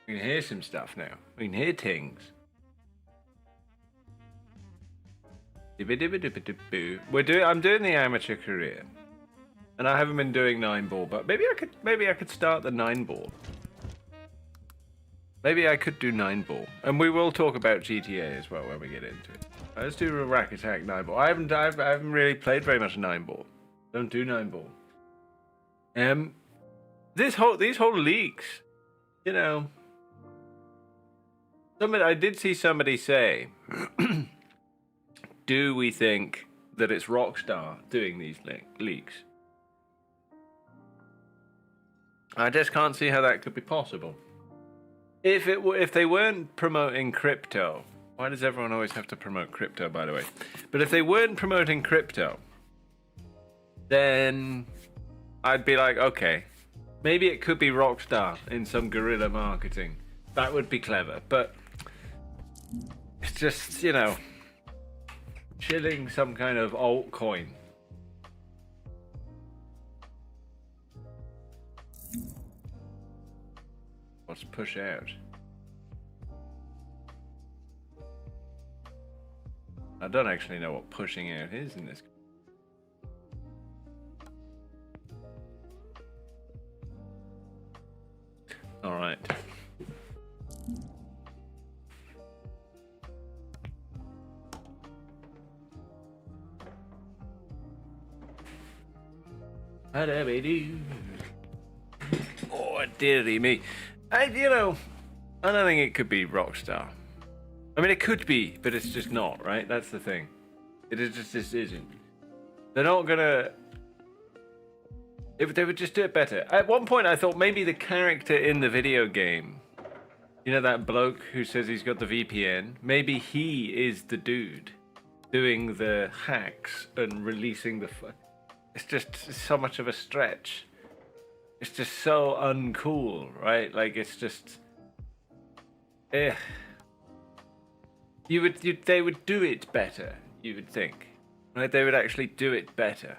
We can hear some stuff now. We can hear things. I'm doing the amateur career, and I haven't been doing 9-ball, but maybe I could start the 9-ball. Maybe I could do 9-ball, and we will talk about GTA as well when we get into it. Let's do a rack attack 9-ball. I haven't really played very much 9-ball. Don't do 9-ball. These whole leaks, you know. I did see somebody say, do we think that it's Rockstar doing these leaks? I just can't see how that could be possible. If they weren't promoting crypto, why does everyone always have to promote crypto, by the way? But if they weren't promoting crypto, then I'd be like, okay, maybe it could be Rockstar in some guerrilla marketing. That would be clever, but it's just, you know, chilling some kind of altcoin. What's push out? I don't actually know what pushing out is in this. All right. Oh, dearie me. I don't think it could be Rockstar. I mean, it could be, but it's just not, right? That's the thing. It is just isn't. They're not gonna. If they would just do it better. At one point, I thought maybe the character in the video game, you know, that bloke who says he's got the VPN, maybe he is the dude doing the hacks and releasing the. It's just so much of a stretch. It's just so uncool, right? Like, it's just. They would do it better, you would think. Right? They would actually do it better.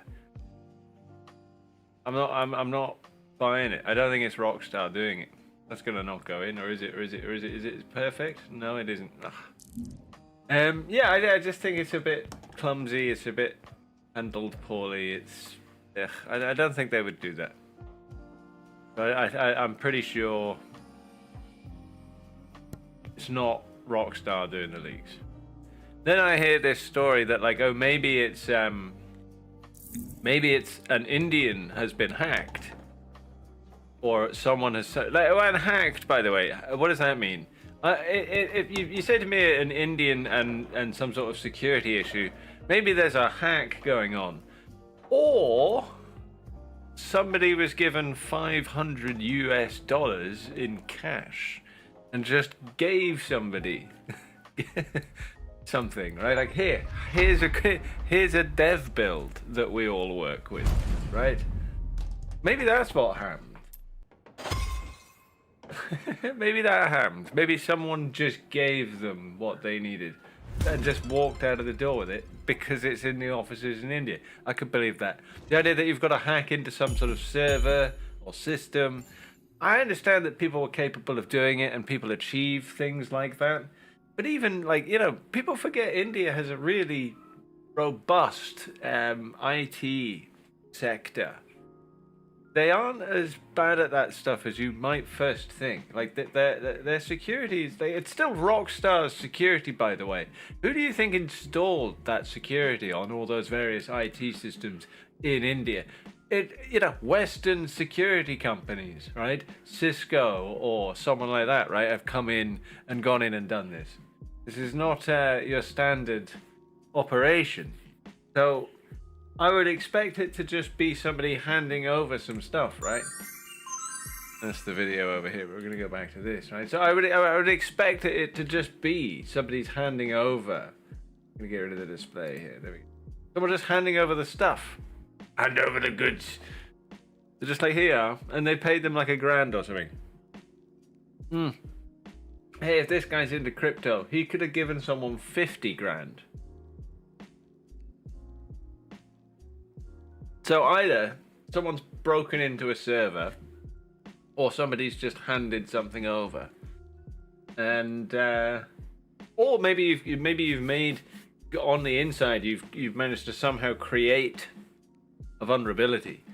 I'm not buying it. I don't think it's Rockstar doing it. That's gonna not go in, or is it? Is it perfect? No, it isn't. Yeah, I just think it's a bit clumsy. It's a bit handled poorly. I don't think they would do that. But I'm pretty sure it's not Rockstar doing the leaks. Then I hear this story that, like, oh, maybe it's an Indian has been hacked, or someone has and hacked. By the way, what does that mean? If you say to me an Indian and some sort of security issue, maybe there's a hack going on, or somebody was given $500 in cash and just gave somebody something, right? Like, here's a dev build that we all work with, right? Maybe that's what happened. Maybe that happened. Maybe someone just gave them what they needed and just walked out of the door with it because it's in the offices in India. I could believe that. The idea that you've got to hack into some sort of server or system. I understand that people are capable of doing it and people achieve things like that. But even, like, you know, people forget India has a really robust IT sector. They aren't as bad at that stuff as you might first think. Like, their security it's still Rockstar's security, by the way. Who do you think installed that security on all those various IT systems in India? Western security companies, right? Cisco or someone like that, right, have come in and gone in and done this. This is not your standard operation. So I would expect it to just be somebody handing over some stuff, right? That's the video over here. We're going to go back to this, right? So I would expect it to just be somebody's handing over. I'm going to get rid of the display here. There we go. Someone just handing over the stuff. Hand over the goods. They're just like, here, and they paid them like $1,000 or something. Hey, if this guy's into crypto, he could have given someone 50 grand. So either someone's broken into a server, or somebody's just handed something over. and or maybe you've made on the inside you've managed to somehow create a vulnerability.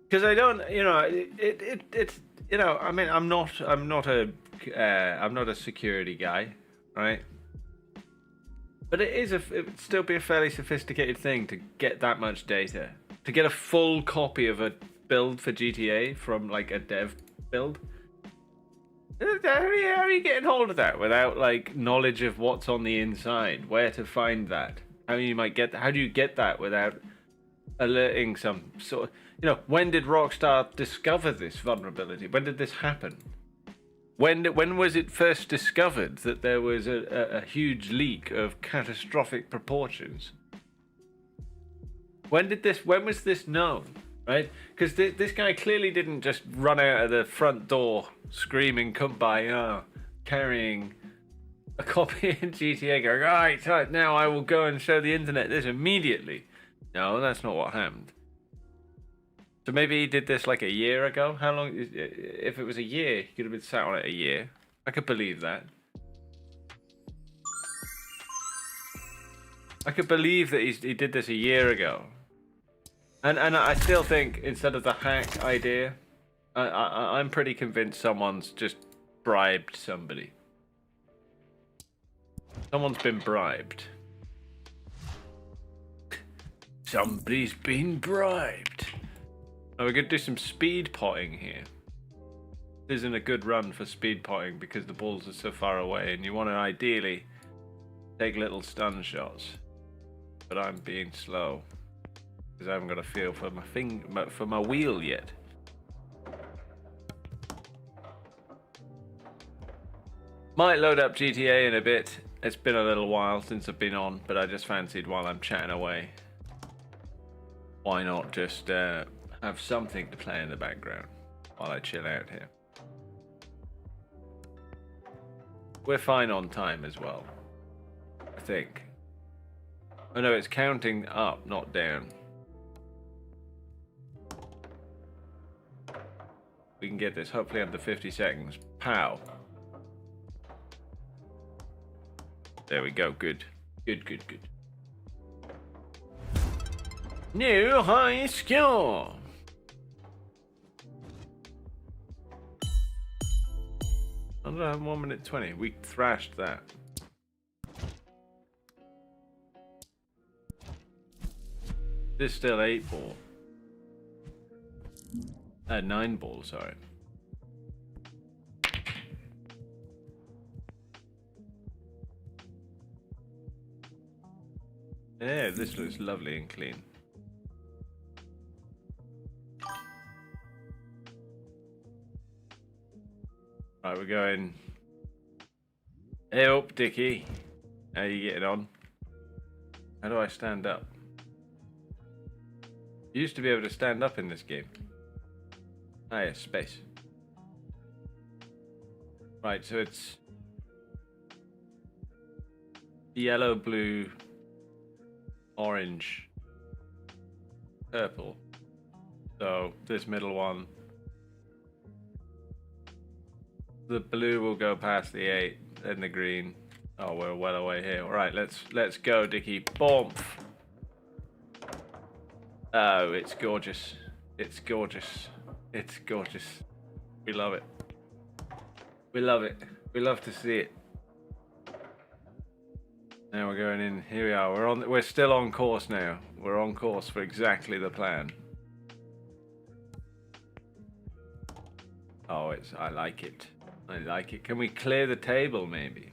Because I don't, it's I mean, I'm not a security guy, right? But it would still be a fairly sophisticated thing to get that much data, to get a full copy of a build for GTA from like a dev build. How are you getting hold of that without like knowledge of what's on the inside, where to find that, how do you get that without alerting some sort of, when did Rockstar discover this vulnerability? When did this happen? When was it first discovered that there was a huge leak of catastrophic proportions? When was this known? Right? Because this guy clearly didn't just run out of the front door screaming "Kumbaya," carrying a copy of GTA, going, "Right, now I will go and show the internet this immediately." No, that's not what happened. So maybe he did this like a year ago. How long? If it was a year, he could have been sat on it a year. I could believe that. I could believe that he did this a year ago. And I still think instead of the hack idea, I'm pretty convinced someone's just bribed somebody. Someone's been bribed. Somebody's been bribed. Now we're going to do some speed potting here. This isn't a good run for speed potting because the balls are so far away and you want to ideally take little stun shots. But I'm being slow because I haven't got a feel for my wheel yet. Might load up GTA in a bit. It's been a little while since I've been on, but I just fancied while I'm chatting away, why not just have something to play in the background while I chill out here. We're fine on time as well, I think. Oh no, it's counting up, not down. We can get this hopefully under 50 seconds. Pow. There we go, good. Good. New high score. I don't know, 1 minute 20. We thrashed that. This is still 8 ball. 9 ball, sorry. Yeah, this looks lovely and clean. Right, we're going. Hey up, Dickie. How you getting on? How do I stand up? You used to be able to stand up in this game. Ah, yeah, space. Right, so it's yellow, blue, orange, purple. So this middle one, the blue will go past the 8, then the green. Oh, we're well away here. All right, let's go, Dickie. Boom. Oh, it's gorgeous. It's gorgeous. It's gorgeous. We love it. We love it. We love to see it. Now we're going in. Here we are. We're still on course now. We're on course for exactly the plan. Oh, I like it. I like it. Can we clear the table maybe?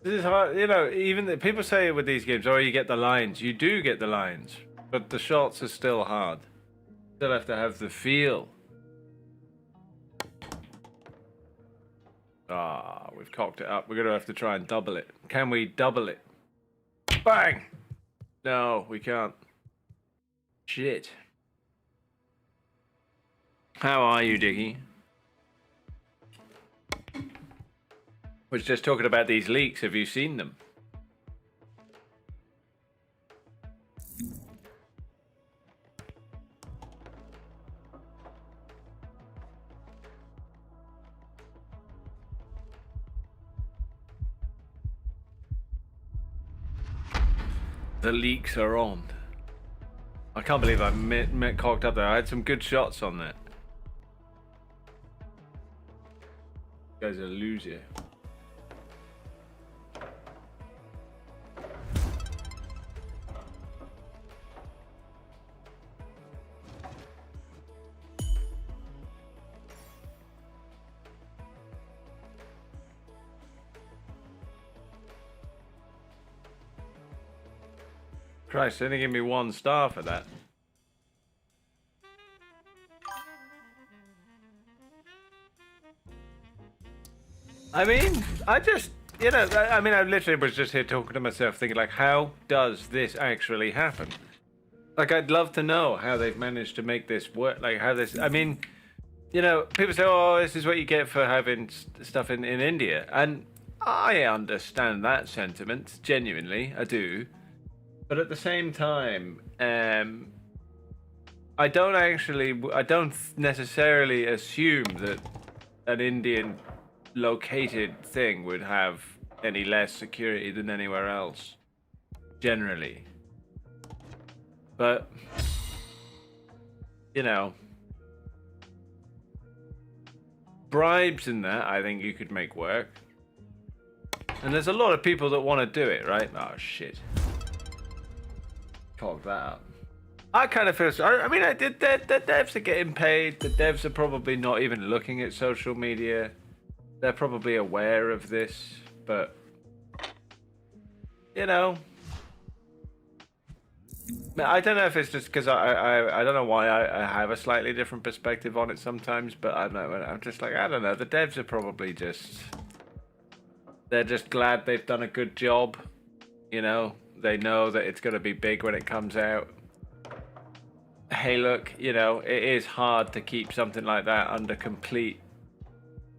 This is hard, even people say with these games, oh, you get the lines. You do get the lines, but the shots are still hard. Still have to have the feel. Ah, we've cocked it up. We're going to have to try and double it. Can we double it? Bang! No, we can't. Shit. How are you, Diggy? Was just talking about these leaks. Have you seen them? The leaks are on. I can't believe I cocked up there. I had some good shots on that. You guys are a loser. Christ, they only give me 1 star for that. I mean, I just, you know, I mean, I literally was just here talking to myself, thinking, like, how does this actually happen? Like, I'd love to know how they've managed to make this work. Like, how this, I mean, you know, people say, oh, this is what you get for having stuff in India. And I understand that sentiment, genuinely, I do. But at the same time, I don't necessarily assume that an Indian located thing would have any less security than anywhere else, generally. But, you know, bribes and that, I think you could make work. And there's a lot of people that want to do it, right? Oh, shit. Cock that up. I kind of feel so. I mean, the devs are getting paid. The devs are probably not even looking at social media. They're probably aware of this, but you know, I don't know if it's just because I don't know why I have a slightly different perspective on it sometimes, but I'm just like, I don't know. The devs are probably they're just glad they've done a good job. You know, they know that it's going to be big when it comes out. Hey, look, you know, it is hard to keep something like that under complete,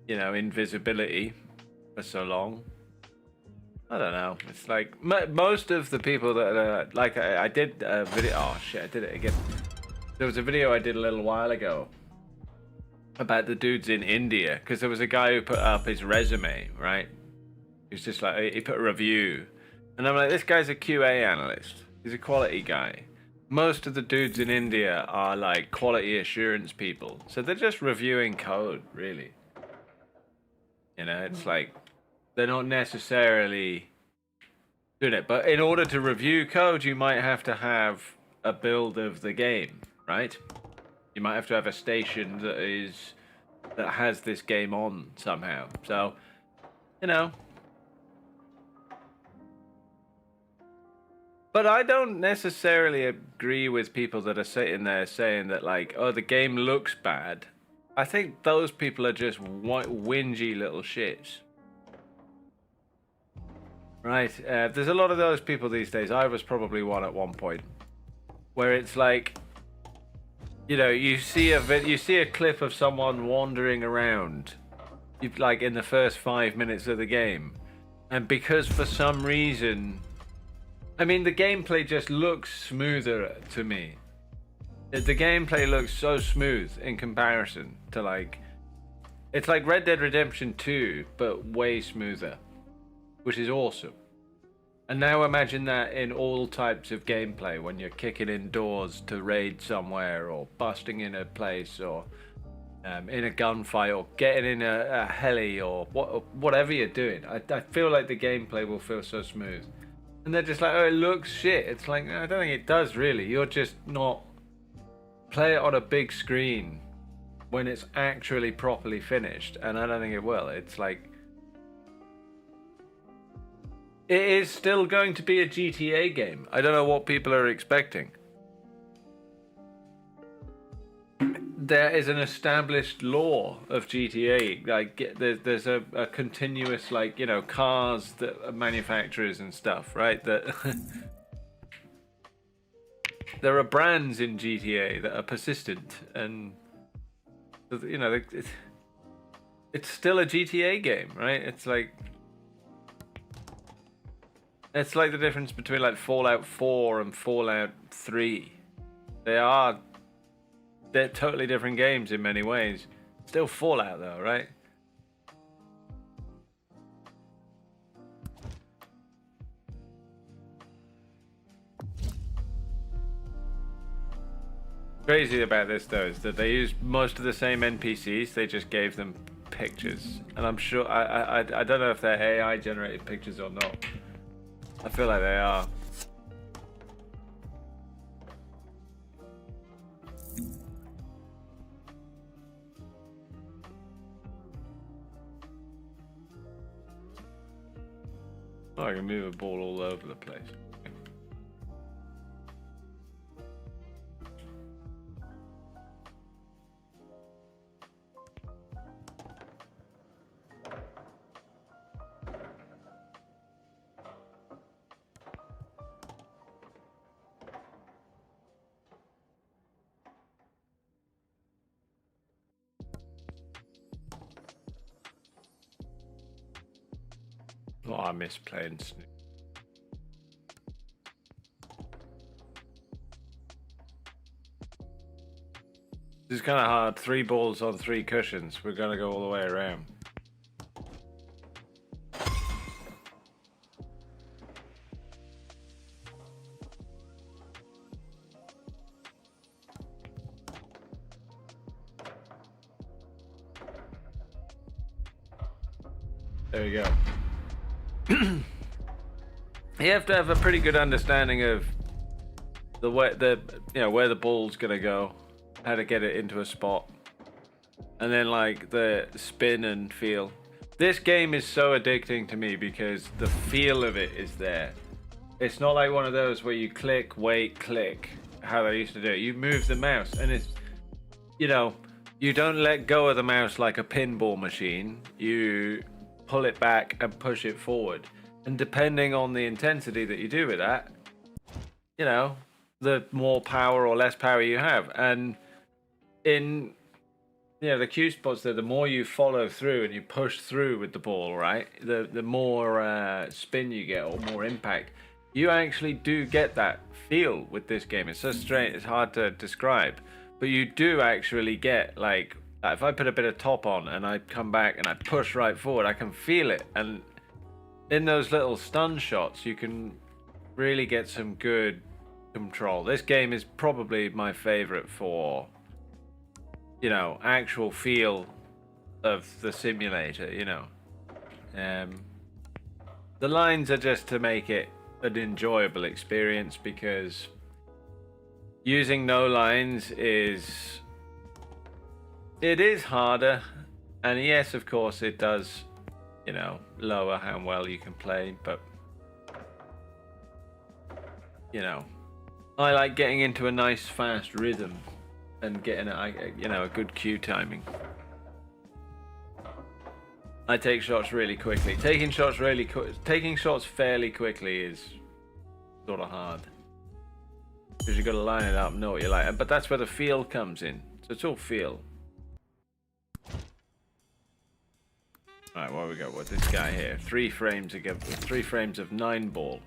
you know, invisibility for so long. I don't know. It's like most of the people that like I did a video. Oh shit! I did it again. There was a video I did a little while ago about the dudes in India, because there was a guy who put up his resume, right? He's just like, he put a review, and I'm like, this guy's a QA analyst. He's a quality guy. Most of the dudes in India are like quality assurance people, so they're just reviewing code, really. You know, it's like they're not necessarily doing it. But in order to review code, you might have to have a build of the game, right? You might have to have a station that has this game on somehow. So, you know. But I don't necessarily agree with people that are sitting there saying that, like, oh, the game looks bad. I think those people are just whingy little shits. Right, there's a lot of those people these days. I was probably one at one point, where it's like, you know, you see a clip of someone wandering around, like in the first 5 minutes of the game, and because for some reason, I mean, the gameplay just looks smoother to me. The gameplay looks so smooth in comparison to, like, it's like Red Dead Redemption 2, but way smoother, which is awesome. And now imagine that in all types of gameplay, when you're kicking in doors to raid somewhere, or busting in a place, or in a gunfight, or getting in a heli, or whatever you're doing. I feel like the gameplay will feel so smooth. And they're just like, oh, it looks shit. It's like, I don't think it does, really. You're just not... Play it on a big screen when it's actually properly finished, and I don't think it will. It's like, it is still going to be a GTA game. I don't know what people are expecting. There is an established law of GTA. Like, there's a continuous, like, you know, cars that manufacturers and stuff, right? That there are brands in GTA that are persistent, and you know, it's still a GTA game, right? It's like the difference between like Fallout 4 and Fallout 3. They're totally different games in many ways. Still Fallout though, right? Crazy about this though is that they used most of the same NPCs. They just gave them pictures, and I'm sure I don't know if they're AI generated pictures or not. I feel like they are. Oh, I can move a ball all over the place. Oh, I miss playing Snoop. This is kind of hard. 3 balls on 3 cushions. We're gonna go all the way around. There you go. You have to have a pretty good understanding of the way where the ball's gonna go, how to get it into a spot, and then like the spin and feel. This game is so addicting to me because the feel of it is there. It's not like one of those where you click, wait, click, how they used to do it. You move the mouse, and it's, you don't let go of the mouse like a pinball machine. You pull it back and push it forward. And depending on the intensity that you do with that, the more power or less power you have. And in the Q spots there, the more you follow through and you push through with the ball, right? The more spin you get or more impact. You actually do get that feel with this game. It's so strange, it's hard to describe. But you do actually get, like, if I put a bit of top on and I come back and I push right forward, I can feel it. And in those little stun shots, you can really get some good control. This game is probably my favorite for, actual feel of the simulator, The lines are just to make it an enjoyable experience, because using no lines is harder. And yes, of course, it does lower how well you can play, but I like getting into a nice fast rhythm and getting a good cue timing. I take shots really quickly. Taking shots fairly quickly is sort of hard, because you've got to line it up, know what you like. But that's where the feel comes in. So it's all feel. Alright, what we got with this guy here? 3 frames again, 3 frames of 9 ball.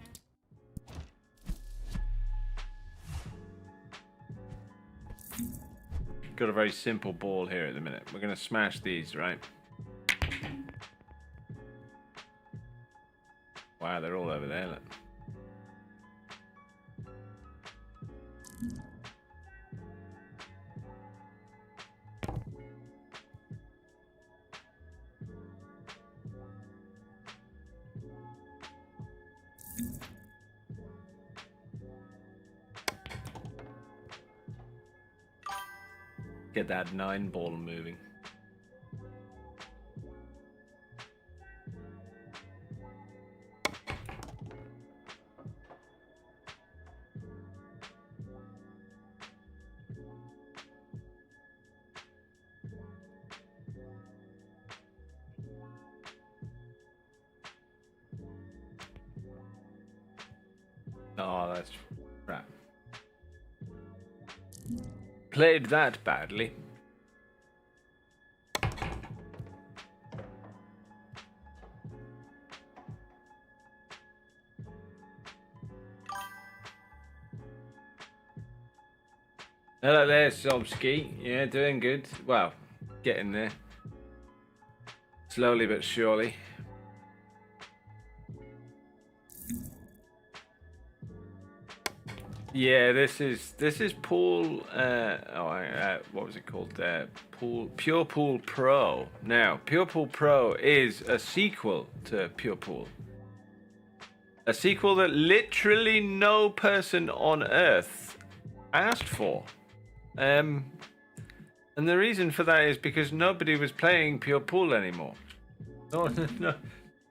Got a very simple ball here at the minute. We're gonna smash these, right? Wow, they're all over there, look. Get that 9 ball moving. Oh, that's crap. Played that badly. Hello there, Sobski. Yeah, doing good. Well, getting there. Slowly but surely. Yeah, this is Pool. What was it called? Pure Pool Pro. Now, Pure Pool Pro is a sequel to Pure Pool. A sequel that literally no person on Earth asked for. And the reason for that is because nobody was playing Pure Pool anymore. No, no.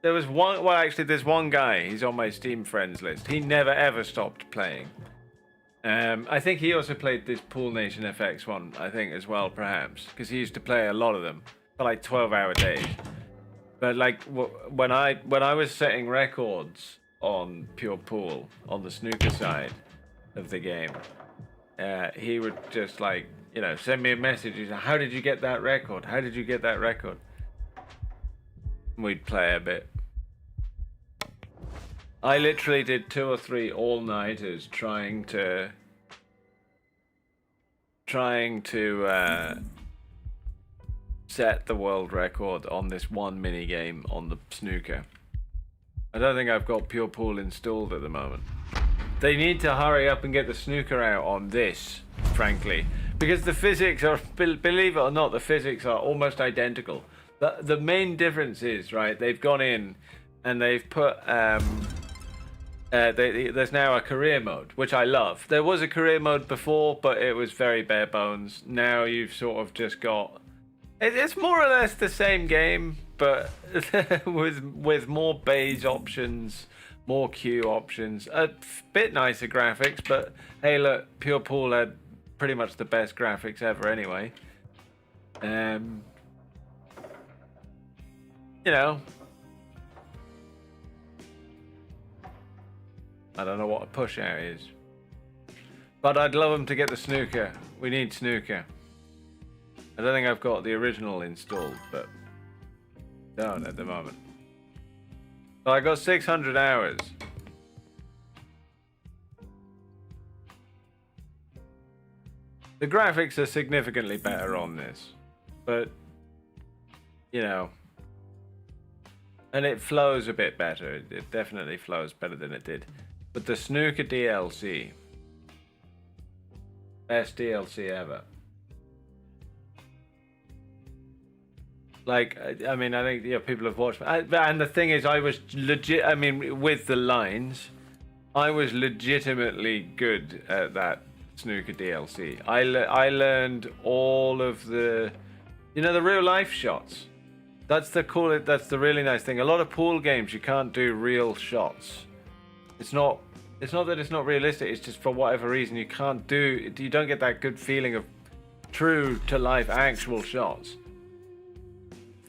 There was one. Well, actually, there's one guy. He's on my Steam friends list. He never ever stopped playing. I think he also played this Pool Nation FX one. I think as well, perhaps, because he used to play a lot of them for like 12-hour days. But like when I was setting records on Pure Pool on the snooker side of the game, he would just like send me a message. He's like, "How did you get that record? How did you get that record?" We'd play a bit. I literally did 2 or 3 all-nighters trying to set the world record on this one mini game on the snooker. I don't think I've got Pure Pool installed at the moment. They need to hurry up and get the snooker out on this, frankly, because the physics are, believe it or not, the physics are almost identical. The main difference is, right, they've gone in and they've put there's now a career mode, which I love. There was a career mode before, but it was very bare bones. Now you've sort of just got it's more or less the same game, but with more beige options, more queue options, a bit nicer graphics. But hey, look, Pure Pool had pretty much the best graphics ever anyway. I don't know what a push out is, but I'd love them to get the snooker. We need snooker. I don't think I've got the original installed, but don't at the moment. But I got 600 hours. The graphics are significantly better on this, but and it flows a bit better. It definitely flows better than it did. But the snooker DLC, best DLC ever. Like, I mean, I think people have watched. And the thing is, I was legit. I mean, with the lines, I was legitimately good at that snooker DLC. I learned all of the, the real life shots. That's the really nice thing. A lot of pool games you can't do real shots. It's not that it's not realistic. It's just for whatever reason you don't get that good feeling of true to life actual shots.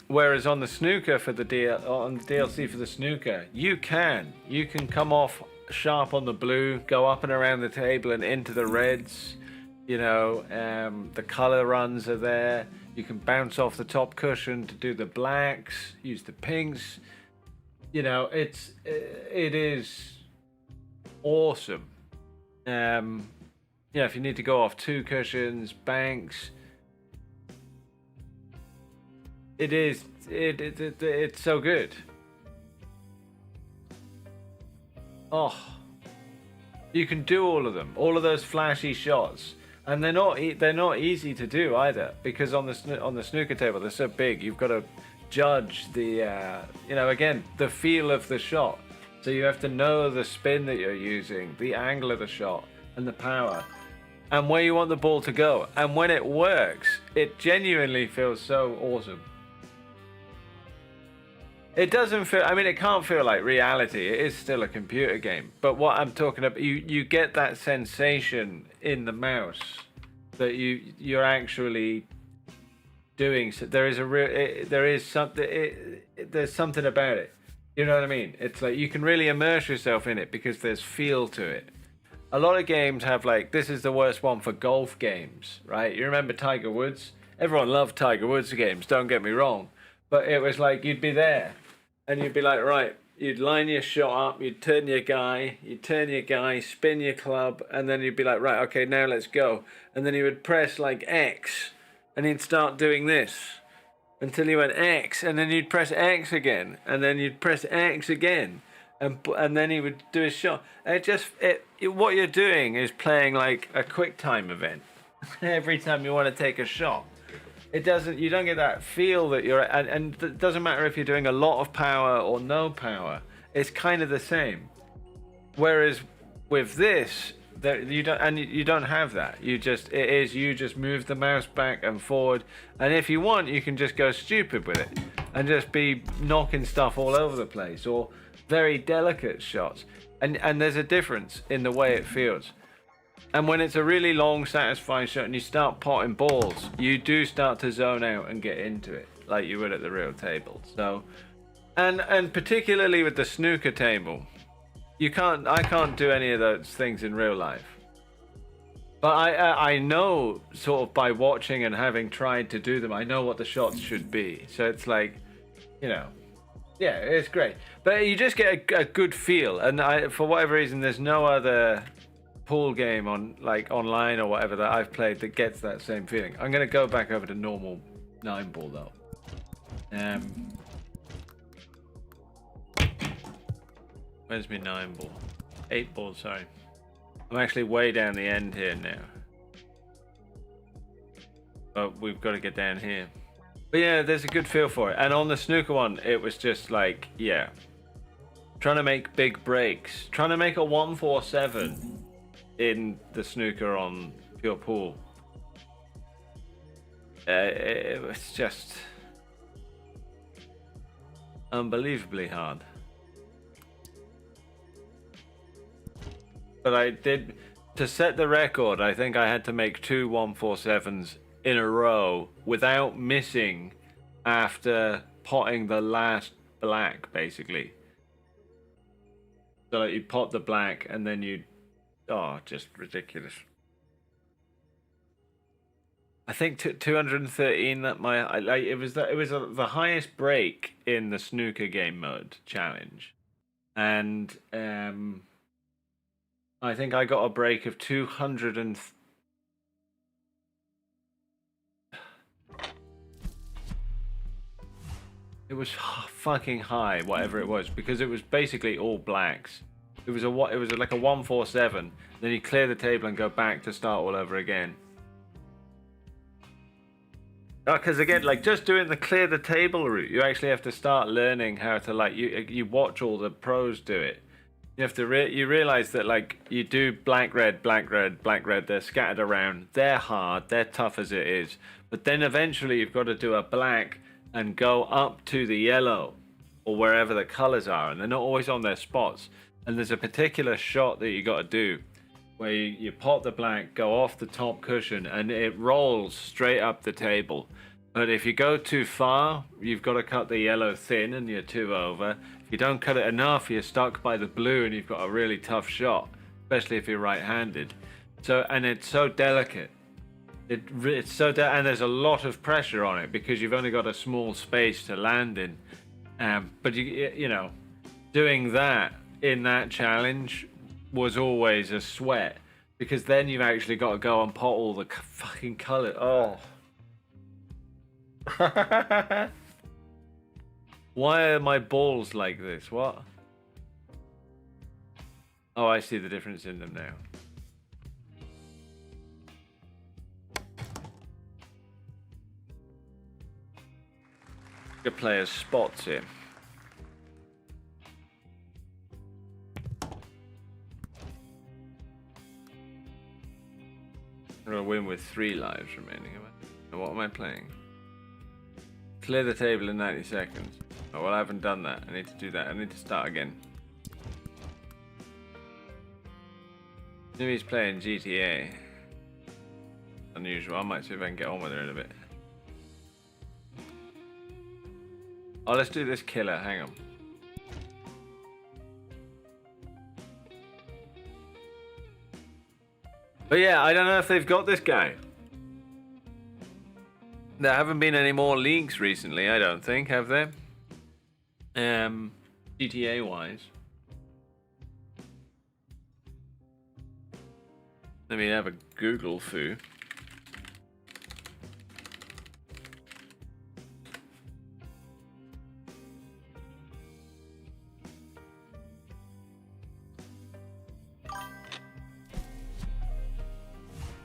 Whereas on the snooker on the DLC for the snooker, you can come off sharp on the blue, go up and around the table and into the reds. The color runs are there. You can bounce off the top cushion to do the blacks, use the pinks. It is awesome. If you need to go off 2 cushions, banks, it's so good. Oh, you can do all of them, all of those flashy shots. And they're not easy to do either, because on the snooker table they're so big. You've got to judge the again, the feel of the shot. So you have to know the spin that you're using, the angle of the shot, and the power, and where you want the ball to go. And when it works, it genuinely feels so awesome. It doesn't feel. I mean, it can't feel like reality. It is still a computer game. But what I'm talking about, you get that sensation in the mouse that you're actually doing. So there is there's something about it. You know what I mean? It's like you can really immerse yourself in it because there's feel to it. A lot of games have this is the worst one for golf games, right? You remember Tiger Woods? Everyone loved Tiger Woods games. Don't get me wrong, but it was like you'd be there. And you'd be like, right, you'd line your shot up, you'd turn your guy, spin your club, and then you'd be like, right, okay, now let's go. And then you would press X, and he'd start doing this until you went X, and then you'd press X again, and then you'd press X again. and then he would do his shot. And what you're doing is playing like a quick time event. Every time you want to take a shot, you don't get that feel that and it doesn't matter if you're doing a lot of power or no power. It's kind of the same. Whereas with this, you don't have that. You just move the mouse back and forward, and if you want, you can just go stupid with it and just be knocking stuff all over the place, or very delicate shots. And there's a difference in the way it feels. And when it's a really long, satisfying shot and you start potting balls, you do start to zone out and get into it like you would at the real table. So, and particularly with the snooker table, I can't do any of those things in real life. But I know, sort of by watching and having tried to do them, I know what the shots should be. So it's like, yeah, it's great. But you just get a good feel. And for whatever reason, there's no other pool game online or whatever that I've played that gets that same feeling. I'm gonna go back over to normal 9-ball though. Where's my 9-ball? 8-ball, sorry. I'm actually way down the end here now. But we've got to get down here. But yeah, there's a good feel for it. And on the snooker one, it was just like, yeah, trying to make big breaks, trying to make a 147 in the snooker on pure pool. It was just unbelievably hard. But I did, to set the record, I think I had to make 2 147s in a row without missing after potting the last black, basically. So like you pot the black and then just ridiculous. I think 213 that it was the highest break in the snooker game mode challenge, and I think I got a break of 200 and it was fucking high, whatever it was, because it was basically all blacks. It was like a 147. Then you clear the table and go back to start all over again. Because again, like just doing the clear the table route, you actually have to start learning how to you watch all the pros do it. You have to you realize that like you do black red, black red, black red. They're scattered around. They're hard. They're tough as it is. But then eventually you've got to do a black and go up to the yellow or wherever the colors are, and they're not always on their spots. And there's a particular shot that you got to do where you pot the black, go off the top cushion, and it rolls straight up the table. But if you go too far, you've got to cut the yellow thin and you're 2 over. If you don't cut it enough, you're stuck by the blue and you've got a really tough shot, especially if you're right-handed. And it's so delicate. It's so and there's a lot of pressure on it because you've only got a small space to land in. But you know, doing that in that challenge was always a sweat, because then you've actually got to go and pot all the fucking colour. Oh. Why are my balls like this? What? Oh, I see the difference in them now. Good players spots here. I'm gonna win with 3 lives remaining. What am I playing? Clear the table in 90 seconds. Oh, well, I haven't done that. I need to do that. I need to start again. He's playing GTA. Unusual. I might see if I can get on with her in a bit. Oh, let's do this killer. Hang on. But yeah, I don't know if they've got this guy. There haven't been any more leaks recently, I don't think, have there? GTA wise. Let me have a Google foo.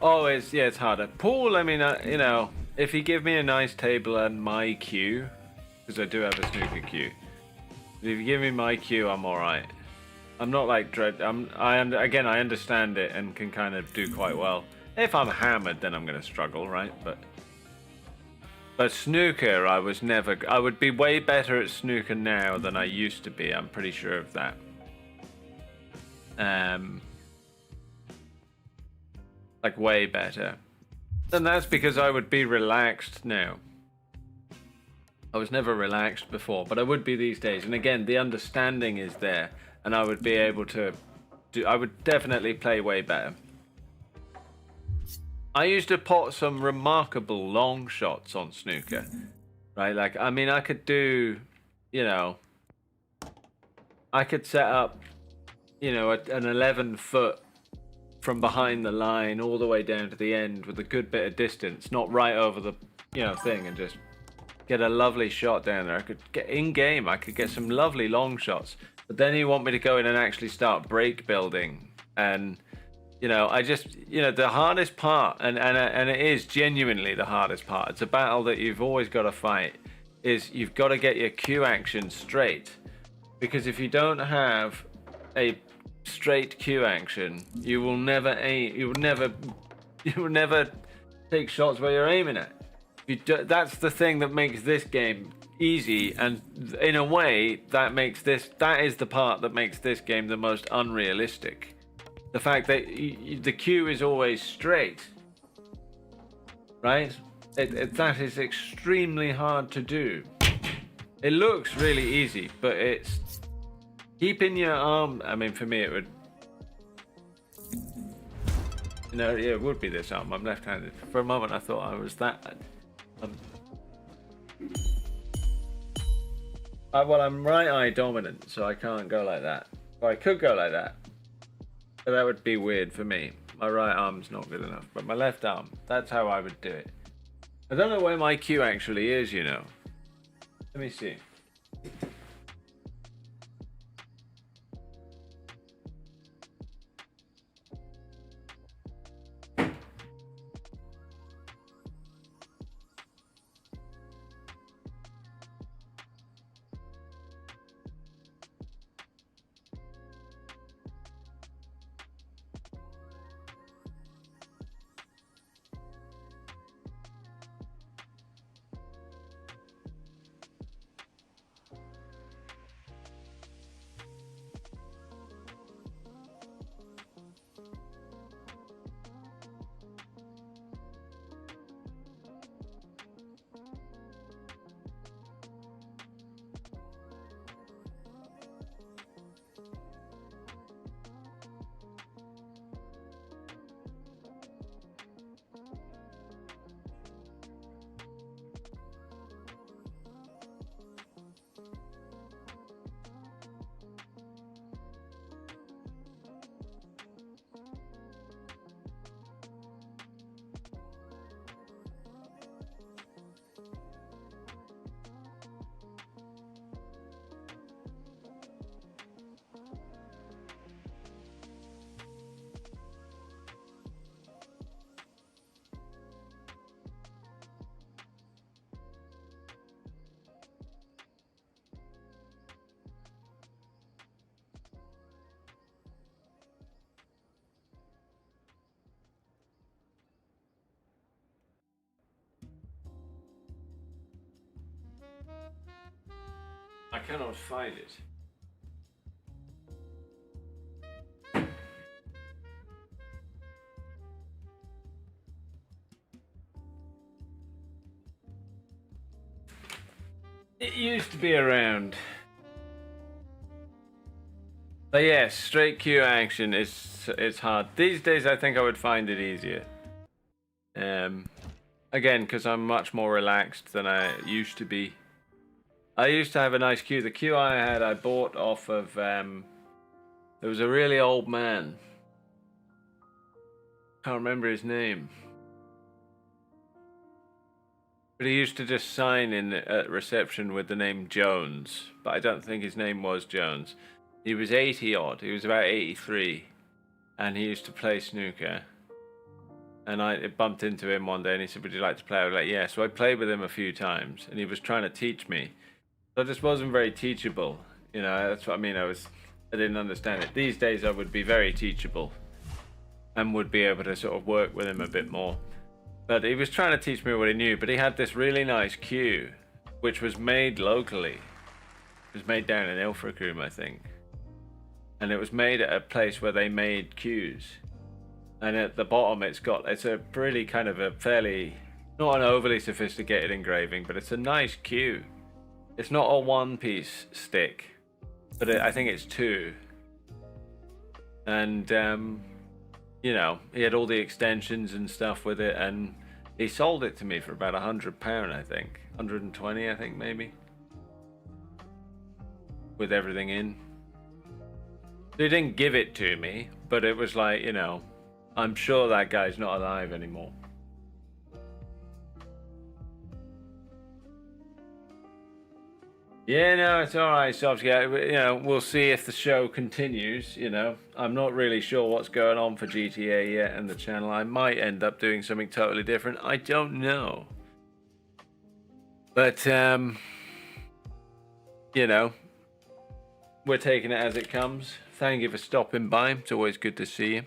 Oh, it's harder. Pool, I mean, you know, if you give me a nice table and my cue, because I do have a snooker cue. If you give me my cue, I'm all right. I'm not like dread. Again, I understand it and can kind of do quite well. If I'm hammered, then I'm gonna struggle, right? But snooker, I was never. I would be way better at snooker now than I used to be. I'm pretty sure of that. Like way better. And that's because I would be relaxed now. I was never relaxed before, but I would be these days. And again, the understanding is there, and I would be able to do. I would definitely play way better. I used to pot some remarkable long shots on snooker, right? Like, I mean, I could do, you know, I could set up, you know, an 11-foot from behind the line all the way down to the end with a good bit of distance, not right over the, you know, thing, and just get a lovely shot down there. I could get in game. I could get some lovely long shots. But then you want me to go in and actually start break building, and you know, I just, you know, the hardest part, and it is genuinely the hardest part. It's a battle that you've always got to fight. Is you've got to get your cue action straight, because if you don't have a straight cue action, you will never aim. You will never take shots where you're aiming at. That's the thing that makes this game easy, and in a way, that is the part that makes this game the most unrealistic. The fact that the cue is always straight, right? That is extremely hard to do. It looks really easy, but it's keeping your arm. I mean, for me, it would. You know, yeah, it would be this arm. I'm left-handed. For a moment, I thought I was that. Well, I'm right eye dominant, so I can't go like that. Or I could go like that. But that would be weird for me. My right arm's not good enough. But my left arm, that's how I would do it. I don't know where my cue actually is, you know. Let me see. I cannot find it. It used to be around. But yes, straight cue action is hard. These days I think I would find it easier. Again, because I'm much more relaxed than I used to be. I used to have a nice cue. The cue I had, I bought off of, there was a really old man. Can't remember his name. But he used to just sign in at reception with the name Jones. But I don't think his name was Jones. He was 80 odd. He was about 83. And he used to play snooker. and I bumped into him one day, and he said, "Would you like to play?" I was like, "Yeah." So I played with him a few times, and he was trying to teach me. I just wasn't very teachable. That's what I mean. I didn't understand it. These days, I would be very teachable, and would be able to sort of work with him a bit more. But he was trying to teach me what he knew. But he had this really nice cue, which was made locally. It was made down in Ilfracombe, I think, and it was made at a place where they made cues. And at the bottom, it's a really kind of a fairly, not an overly sophisticated engraving, but it's a nice cue. It's not a one-piece stick, but I think it's two. And he had all the extensions and stuff with it, and he sold it to me for about £100, I think, 120, I think maybe, with everything in. They didn't give it to me, but it was like, I'm sure that guy's not alive anymore. Yeah, no, it's all right, Sobs. We'll see if the show continues. I'm not really sure what's going on for GTA yet in the channel. I might end up doing something totally different. I don't know. But, we're taking it as it comes. Thank you for stopping by. It's always good to see you.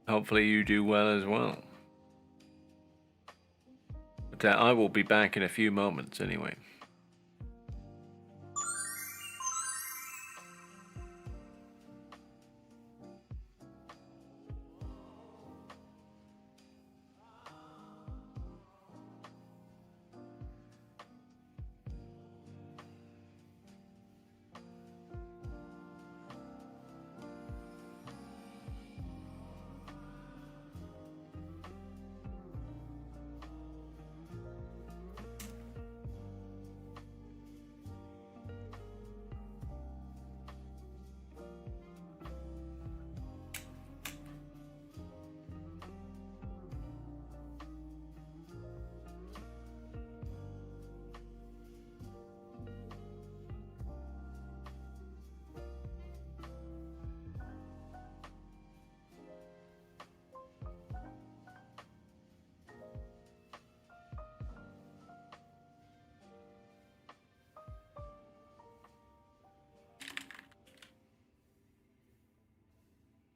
Hopefully you do well as well. But I will be back in a few moments anyway.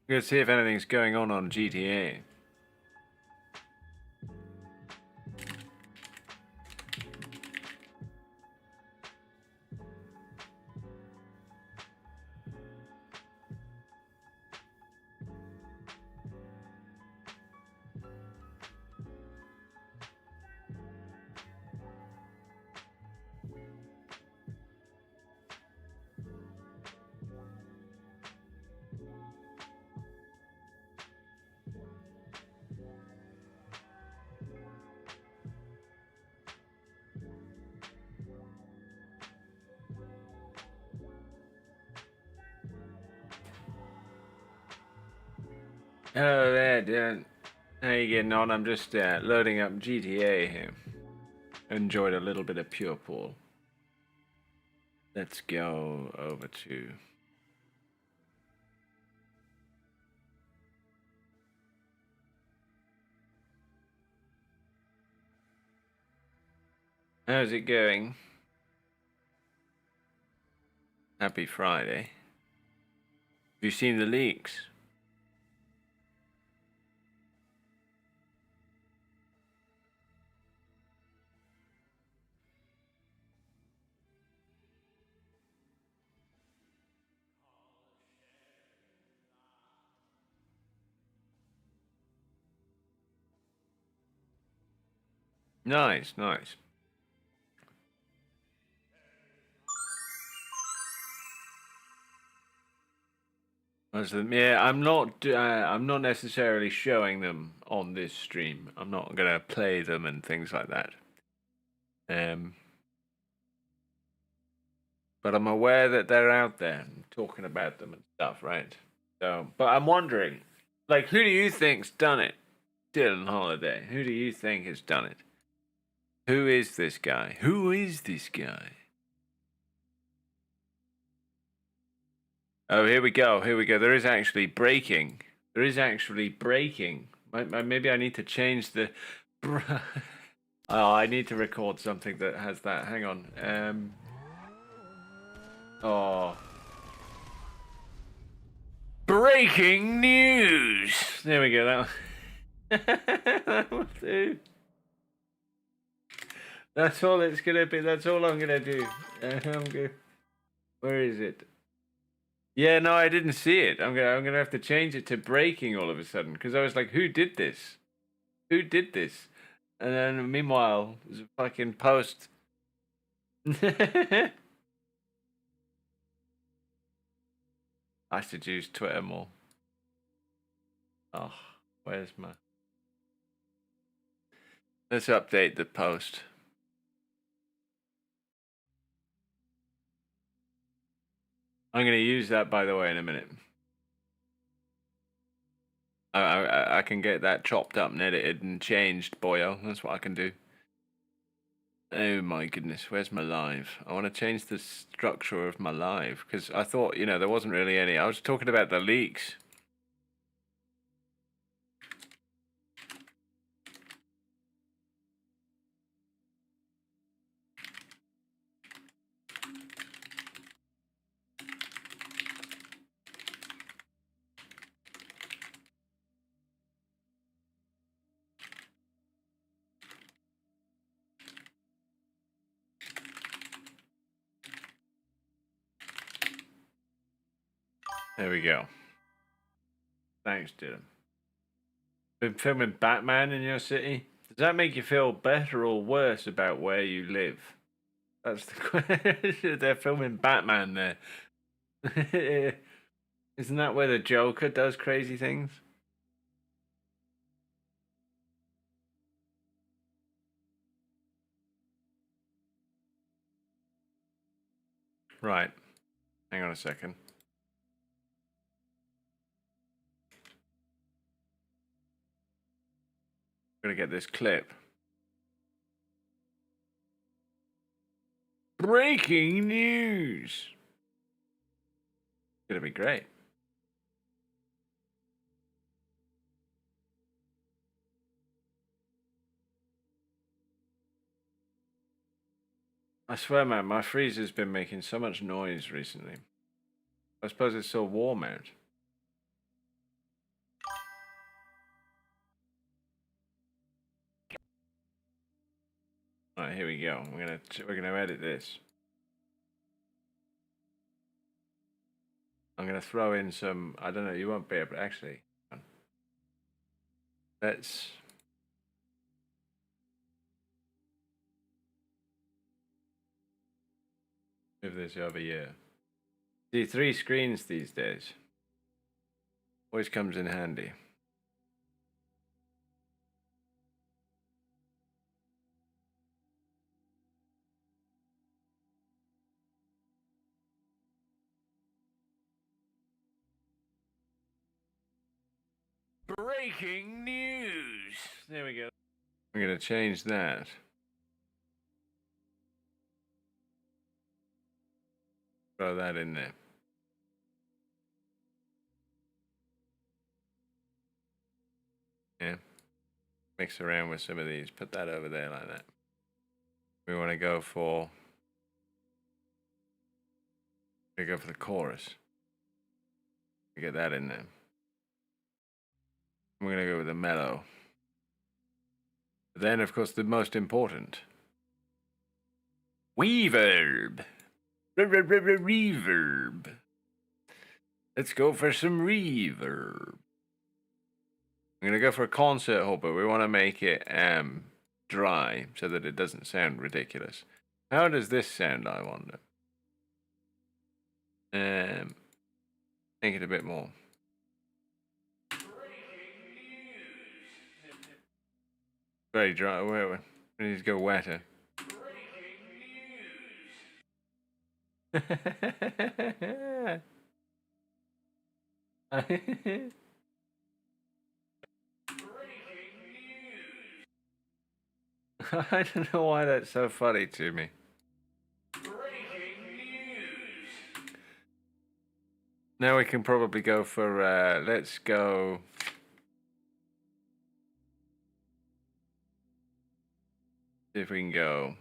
I'm going to see if anything's going on GTA. Hello there, Dan. How you getting on? I'm just loading up GTA here. Enjoyed a little bit of Pure Pool. Let's go over to... How's it going? Happy Friday. Have you seen the leaks? Nice, nice. Yeah, I'm not necessarily showing them on this stream. I'm not gonna play them and things like that. But I'm aware that they're out there and talking about them and stuff, right? So, but I'm wondering, like, who do you think's done it? Dylan Holiday. Who do you think has done it? Who is this guy? Who is this guy? Oh, here we go. Here we go. There is actually breaking. There is actually braking. Maybe I need to change the. Oh, I need to record something that has that. Hang on. Oh. Breaking news! There we go. That will do. That's all it's gonna be. That's all I'm gonna do. I'm good. Where is it? Yeah, no, I didn't see it. I'm gonna have to change it to breaking all of a sudden because I was like, who did this? Who did this? And then meanwhile, there's a fucking post. I should use Twitter more. Oh, where's my? Let's update the post. I'm gonna use that, by the way, in a minute. I can get that chopped up and edited and changed, boyo. That's what I can do. Oh my goodness, where's my live? I want to change the structure of my live because I thought, there wasn't really any. I was talking about the leaks. There we go. Thanks, Dylan. Been filming Batman in your city? Does that make you feel better or worse about where you live? That's the question. They're filming Batman there. Isn't that where the Joker does crazy things? Right. Hang on a second. I'm gonna get this clip. Breaking news. It's gonna be great. I swear, man, my freezer's been making so much noise recently. I suppose it's so warm out. Alright, here we go. We're gonna edit this. I'm gonna throw in some. I don't know. You won't be able to actually. Let's. Move this over here. See, 3 screens these days. Always comes in handy. Breaking news! There we go. I'm gonna change that. Throw that in there. Yeah. Mix around with some of these. Put that over there like that. We want to go for. We go for the chorus. We get that in there. We're gonna go with the mellow. Then, of course, the most important. Reverb. Reverb. Let's go for some reverb. I'm gonna go for a concert hall, but we want to make it dry so that it doesn't sound ridiculous. How does this sound, I wonder? Make it a bit more. Very dry. We need to go wetter. I don't know why that's so funny to me. Now we can probably go for, let's go. See if we can go.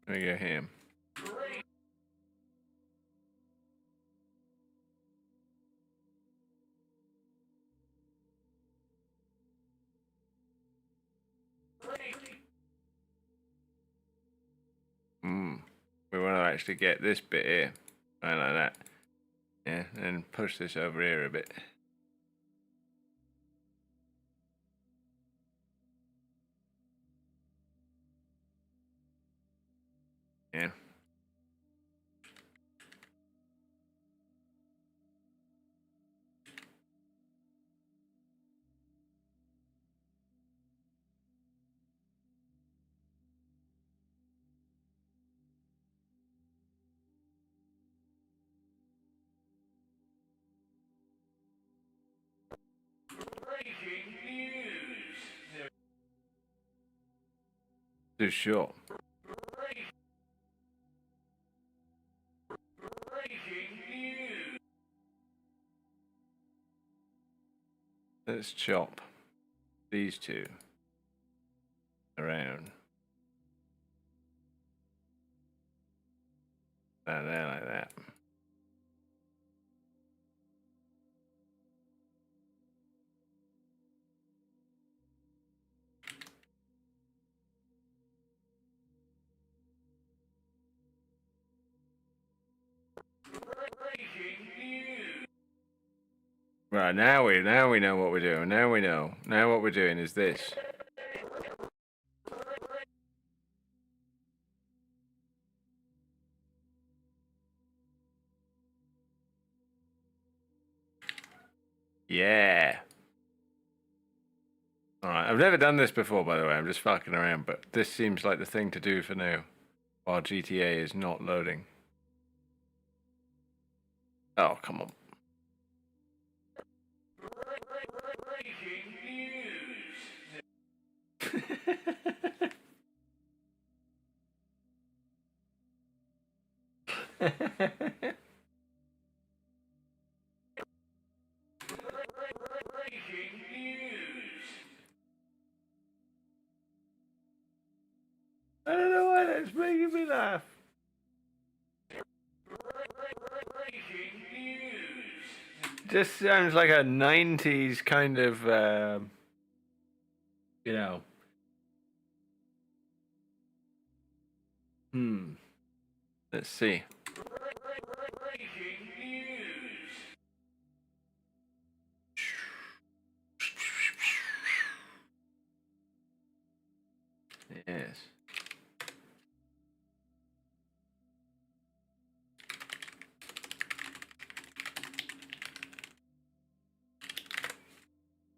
There we go here. We want to actually get this bit here. Right like that. Yeah, and push this over here a bit. Yeah. Too short. Let's chop these two around. There, like that. Right, now we know what we're doing. Now we know. Now what we're doing is this. Yeah. Alright, I've never done this before, by the way. I'm just fucking around, but this seems like the thing to do for now. While GTA is not loading. Oh, come on. I don't know why that's making me laugh. Just sounds like a 90s kind of, you know. Let's see. Yes.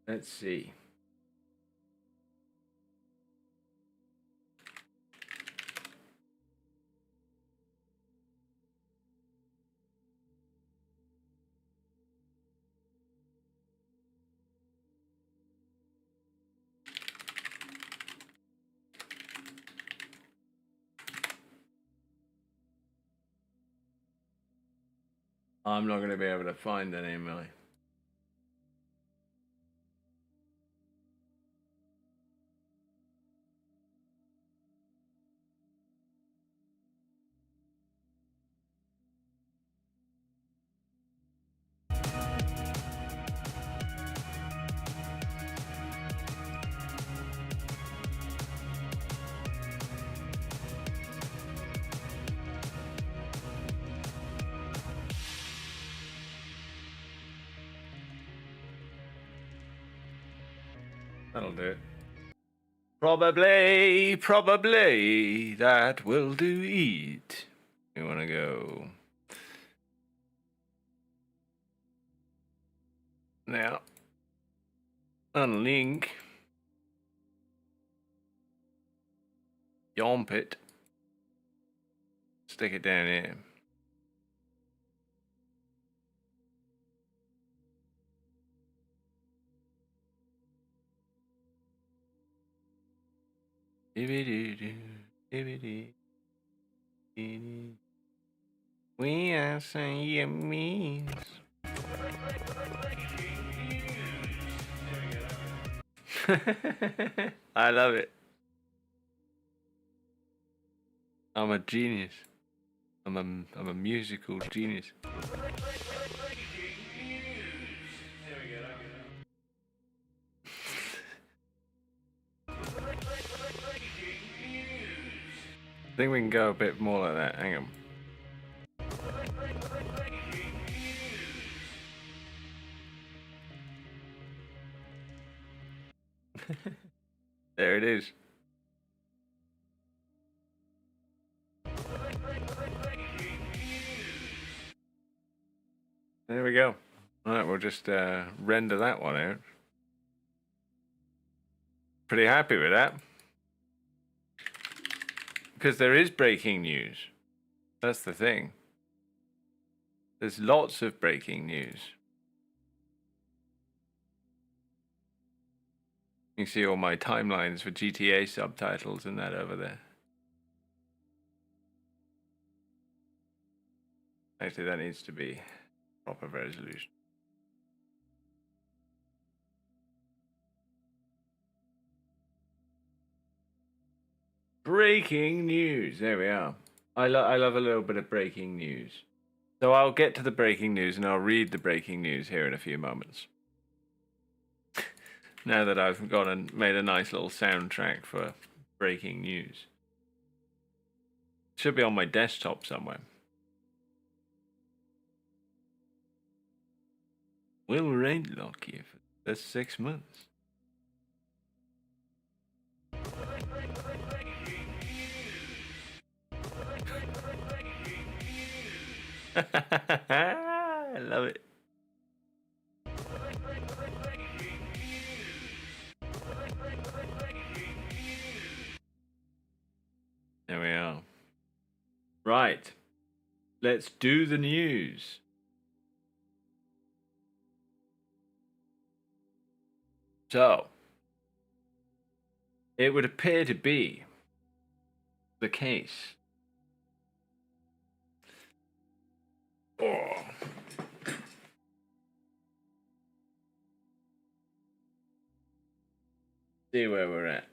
Let's see. I'm not going to be able to find that email. That'll do it. Probably that will do it. We want to go now. Unlink Yompit. Stick it down here. We are Siamese. I love it. I'm a genius. I'm a musical genius. I think we can go a bit more like that. Hang on. There it is. There we go. All right, we'll just render that one out. Pretty happy with that. Because there is breaking news. That's the thing. There's lots of breaking news. You can see all my timelines for GTA subtitles and that over there. Actually, that needs to be proper resolution. Breaking news. There we are. I love a little bit of breaking news. So I'll get to the breaking news and I'll read the breaking news here in a few moments. Now that I've gone and made a nice little soundtrack for breaking news. Should be on my desktop somewhere. We'll rent lock you for 6 months. I love it. There we are. Right. Let's do the news. So, it would appear to be the case. Oh. See where we're at.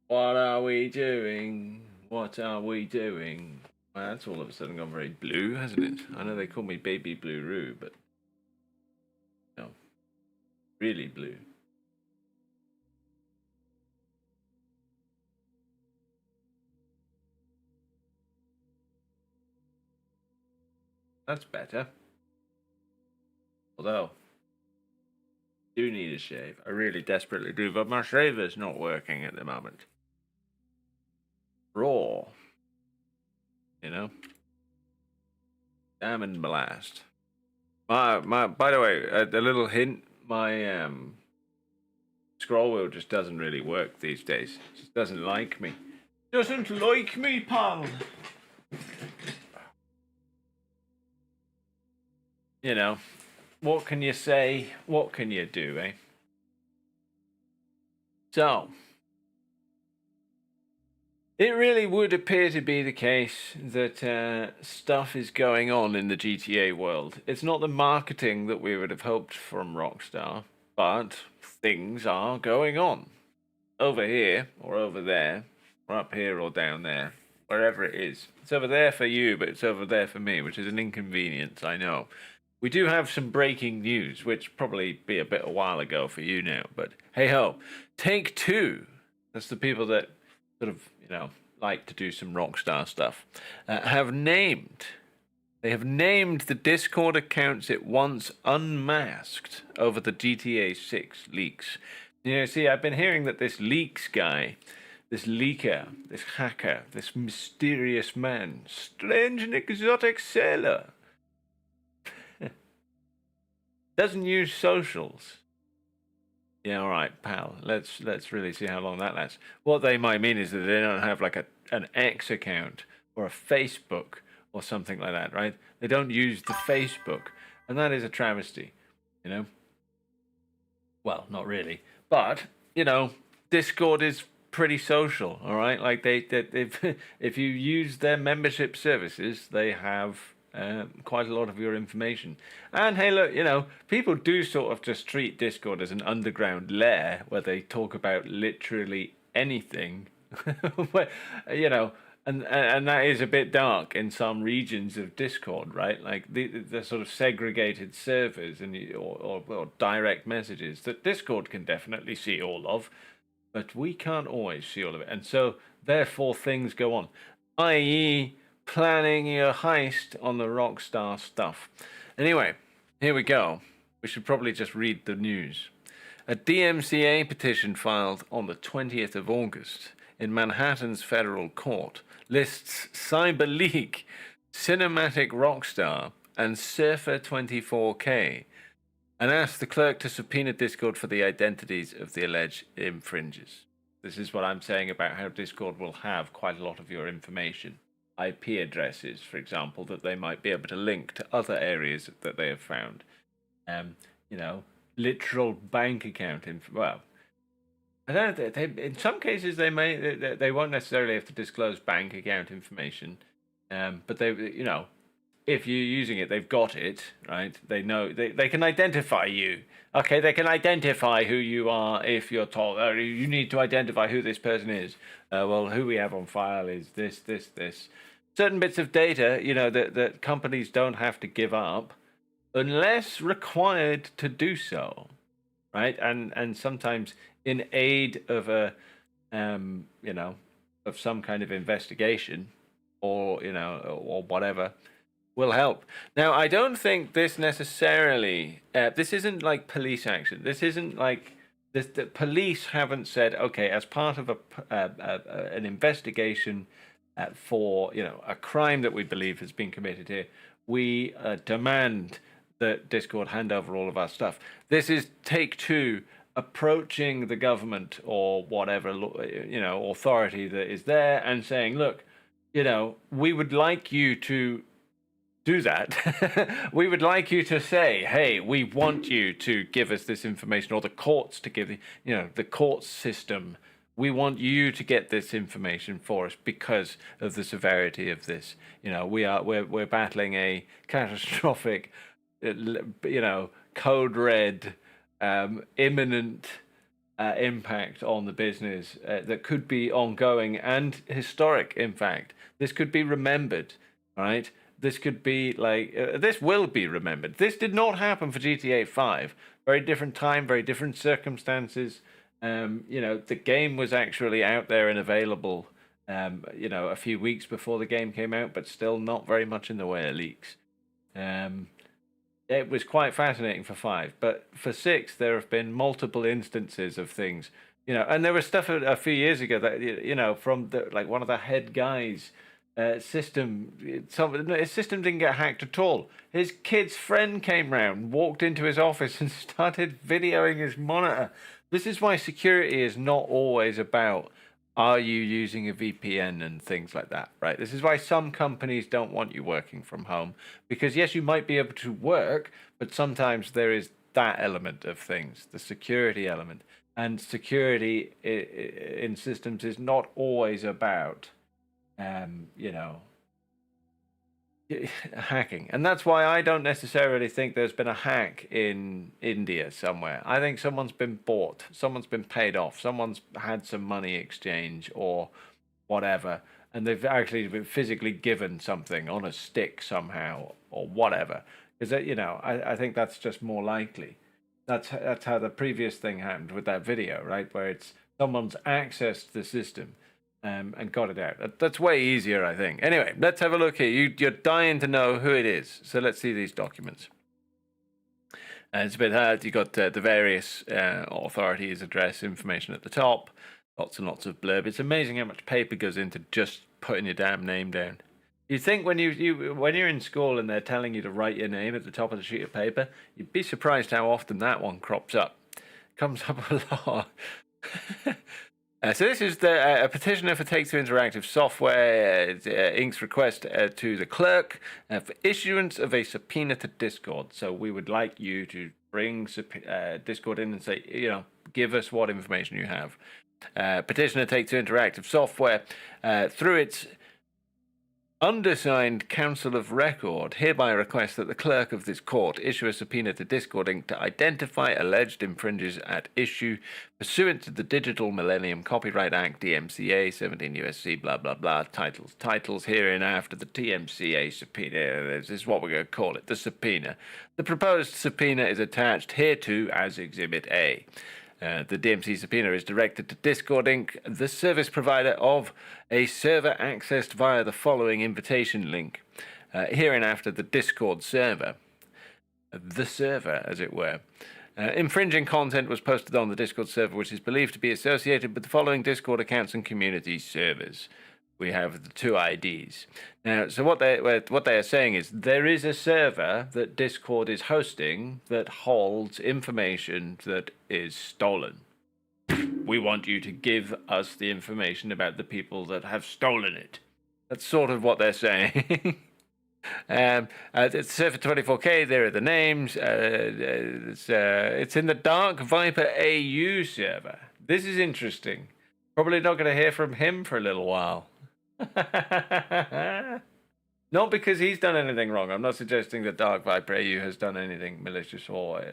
What are we doing? What are we doing? Well, that's all of a sudden gone very blue, hasn't it? I know they call me Baby Blue Roo, but no, really blue. That's better. Although, I do need a shave. I really desperately do, but my shaver's not working at the moment. Raw. You know? Diamond blast. By the way, a little hint, my scroll wheel just doesn't really work these days. It just doesn't like me. Doesn't like me, pal. You know, what can you say? What can you do, eh? So, it really would appear to be the case that stuff is going on in the GTA world. It's not the marketing that we would have hoped from Rockstar, but things are going on. Over here, or over there, or up here, or down there, wherever it is. It's over there for you, but it's over there for me, which is an inconvenience, I know. We do have some breaking news, which probably be a bit a while ago for you now, but hey ho. Take2, that's the people that sort of, like to do some Rockstar stuff, have named the Discord accounts it once unmasked over the GTA 6 leaks. See, I've been hearing that this leaks guy, this leaker, this hacker, this mysterious man, strange and exotic sailor, doesn't use socials. Yeah, all right, pal. Let's really see how long that lasts. What they might mean is that they don't have like an X account or a Facebook or something like that, right? They don't use the Facebook, and that is a travesty, you know. Well, not really, but Discord is pretty social, all right. Like if you use their membership services, they have quite a lot of your information. And hey, look, people do sort of just treat Discord as an underground lair where they talk about literally anything, where, you know. And that is a bit dark in some regions of Discord, right? Like the sort of segregated servers or direct messages that Discord can definitely see all of, but we can't always see all of it. And so therefore things go on, i.e. planning your heist on the Rockstar stuff. Anyway, here we go. We should probably just read the news. A DMCA petition filed on the 20th of August in Manhattan's federal court lists CyberLeak, Cinematic Rockstar, and Surfer 24K, and asks the clerk to subpoena Discord for the identities of the alleged infringers. This is what I'm saying about how Discord will have quite a lot of your information. IP addresses, for example, that they might be able to link to other areas that they have found. Literal bank account I don't know. In some cases, they won't necessarily have to disclose bank account information, but if you're using it, they've got it, right? They know they can identify you. Okay, they can identify who you are if you're told. You need to identify who this person is. Well, who we have on file is this. Certain bits of data, that companies don't have to give up unless required to do so, right? And sometimes in aid of of some kind of investigation or whatever will help. Now, I don't think this necessarily, this isn't like police action. This isn't like this. The police haven't said, okay, as part of an investigation for a crime that we believe has been committed here, we demand that Discord hand over all of our stuff. This is Take2 approaching the government or whatever authority that is there and saying, look, we would like you to do that. We would like you to say, hey, we want you to give us this information, or the courts to give the court system. We want you to get this information for us because of the severity of this. We're battling a catastrophic code red, imminent impact on the business that could be ongoing and historic. In fact, this could be remembered, right? This could be this will be remembered. This did not happen for GTA 5. Very different time, very different circumstances. The game was actually out there and available, a few weeks before the game came out, but still not very much in the way of leaks. It was quite fascinating for 5, but for 6 there have been multiple instances of things, and there was stuff a few years ago that from one of the head guys' his system didn't get hacked at all. His kid's friend came round, walked into his office and started videoing his monitor. This is why security is not always about, are you using a VPN and things like that, right? This is why some companies don't want you working from home, because yes, you might be able to work, but sometimes there is that element of things, the security element. And security in systems is not always about, hacking. And that's why I don't necessarily think there's been a hack in India somewhere. I think someone's been bought, someone's been paid off, someone's had some money exchange or whatever, and they've actually been physically given something on a stick somehow or whatever. Because I think that's just more likely. That's how the previous thing happened with that video, right? Where it's someone's accessed the system and got it out. That's way easier, I think. Anyway, let's have a look here. You're dying to know who it is, so let's see these documents. It's a bit hard. You got the various authorities' address information at the top. Lots and lots of blurb. It's amazing how much paper goes into just putting your damn name down. You think when you're in school and they're telling you to write your name at the top of the sheet of paper, you'd be surprised how often that one crops up. Comes up a lot. So this is a petitioner for Take-Two Interactive Software Inc.'s request to the clerk for issuance of a subpoena to Discord. So we would like you to bring Discord in and say, give us what information you have. Petitioner Take-Two Interactive Software, through its undersigned Council of Record, hereby requests that the clerk of this court issue a subpoena to Discord Inc. to identify alleged infringers at issue pursuant to the Digital Millennium Copyright Act, DMCA, 17 U.S.C., blah, blah, blah, titles hereinafter the TMCA subpoena. This is what we're going to call it, the subpoena. The proposed subpoena is attached hereto as Exhibit A. The DMC subpoena is directed to Discord Inc., the service provider of a server accessed via the following invitation link, hereinafter the Discord server. The server, as it were. Infringing content was posted on the Discord server, which is believed to be associated with the following Discord accounts and community servers. We have the two IDs. Now, so what they are saying is there is a server that Discord is hosting that holds information that is stolen. We want you to give us the information about the people that have stolen it. That's sort of what they're saying. It's server 24K. There are the names. It's in the Dark Viper AU server. This is interesting. Probably not going to hear from him for a little while. Not because he's done anything wrong. I'm not suggesting that Dark Viper AU has done anything malicious or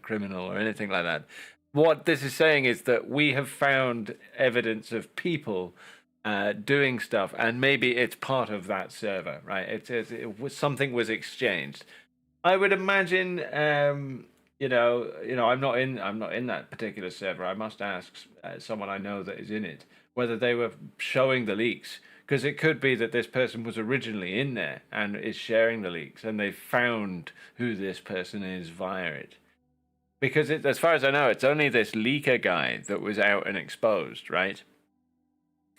criminal or anything like that. What this is saying is that we have found evidence of people doing stuff, and maybe it's part of that server, right? Something was exchanged. I would imagine, I'm not in that particular server. I must ask someone I know that is in it whether they were showing the leaks. Because it could be that this person was originally in there and is sharing the leaks, and they found who this person is via it. Because as far as I know, it's only this leaker guy that was out and exposed, right?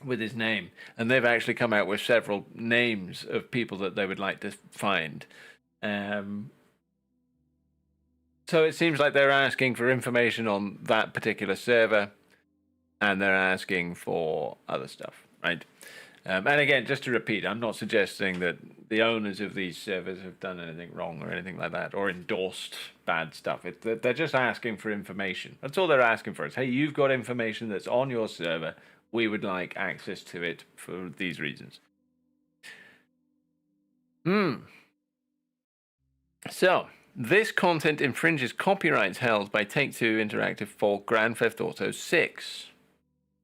With his name. And they've actually come out with several names of people that they would like to find. So it seems like they're asking for information on that particular server, and they're asking for other stuff, right? And again, just to repeat, I'm not suggesting that the owners of these servers have done anything wrong or anything like that, or endorsed bad stuff. They're just asking for information. That's all they're asking for. Is, hey, you've got information that's on your server. We would like access to it for these reasons. So, this content infringes copyrights held by Take-Two Interactive for Grand Theft Auto 6.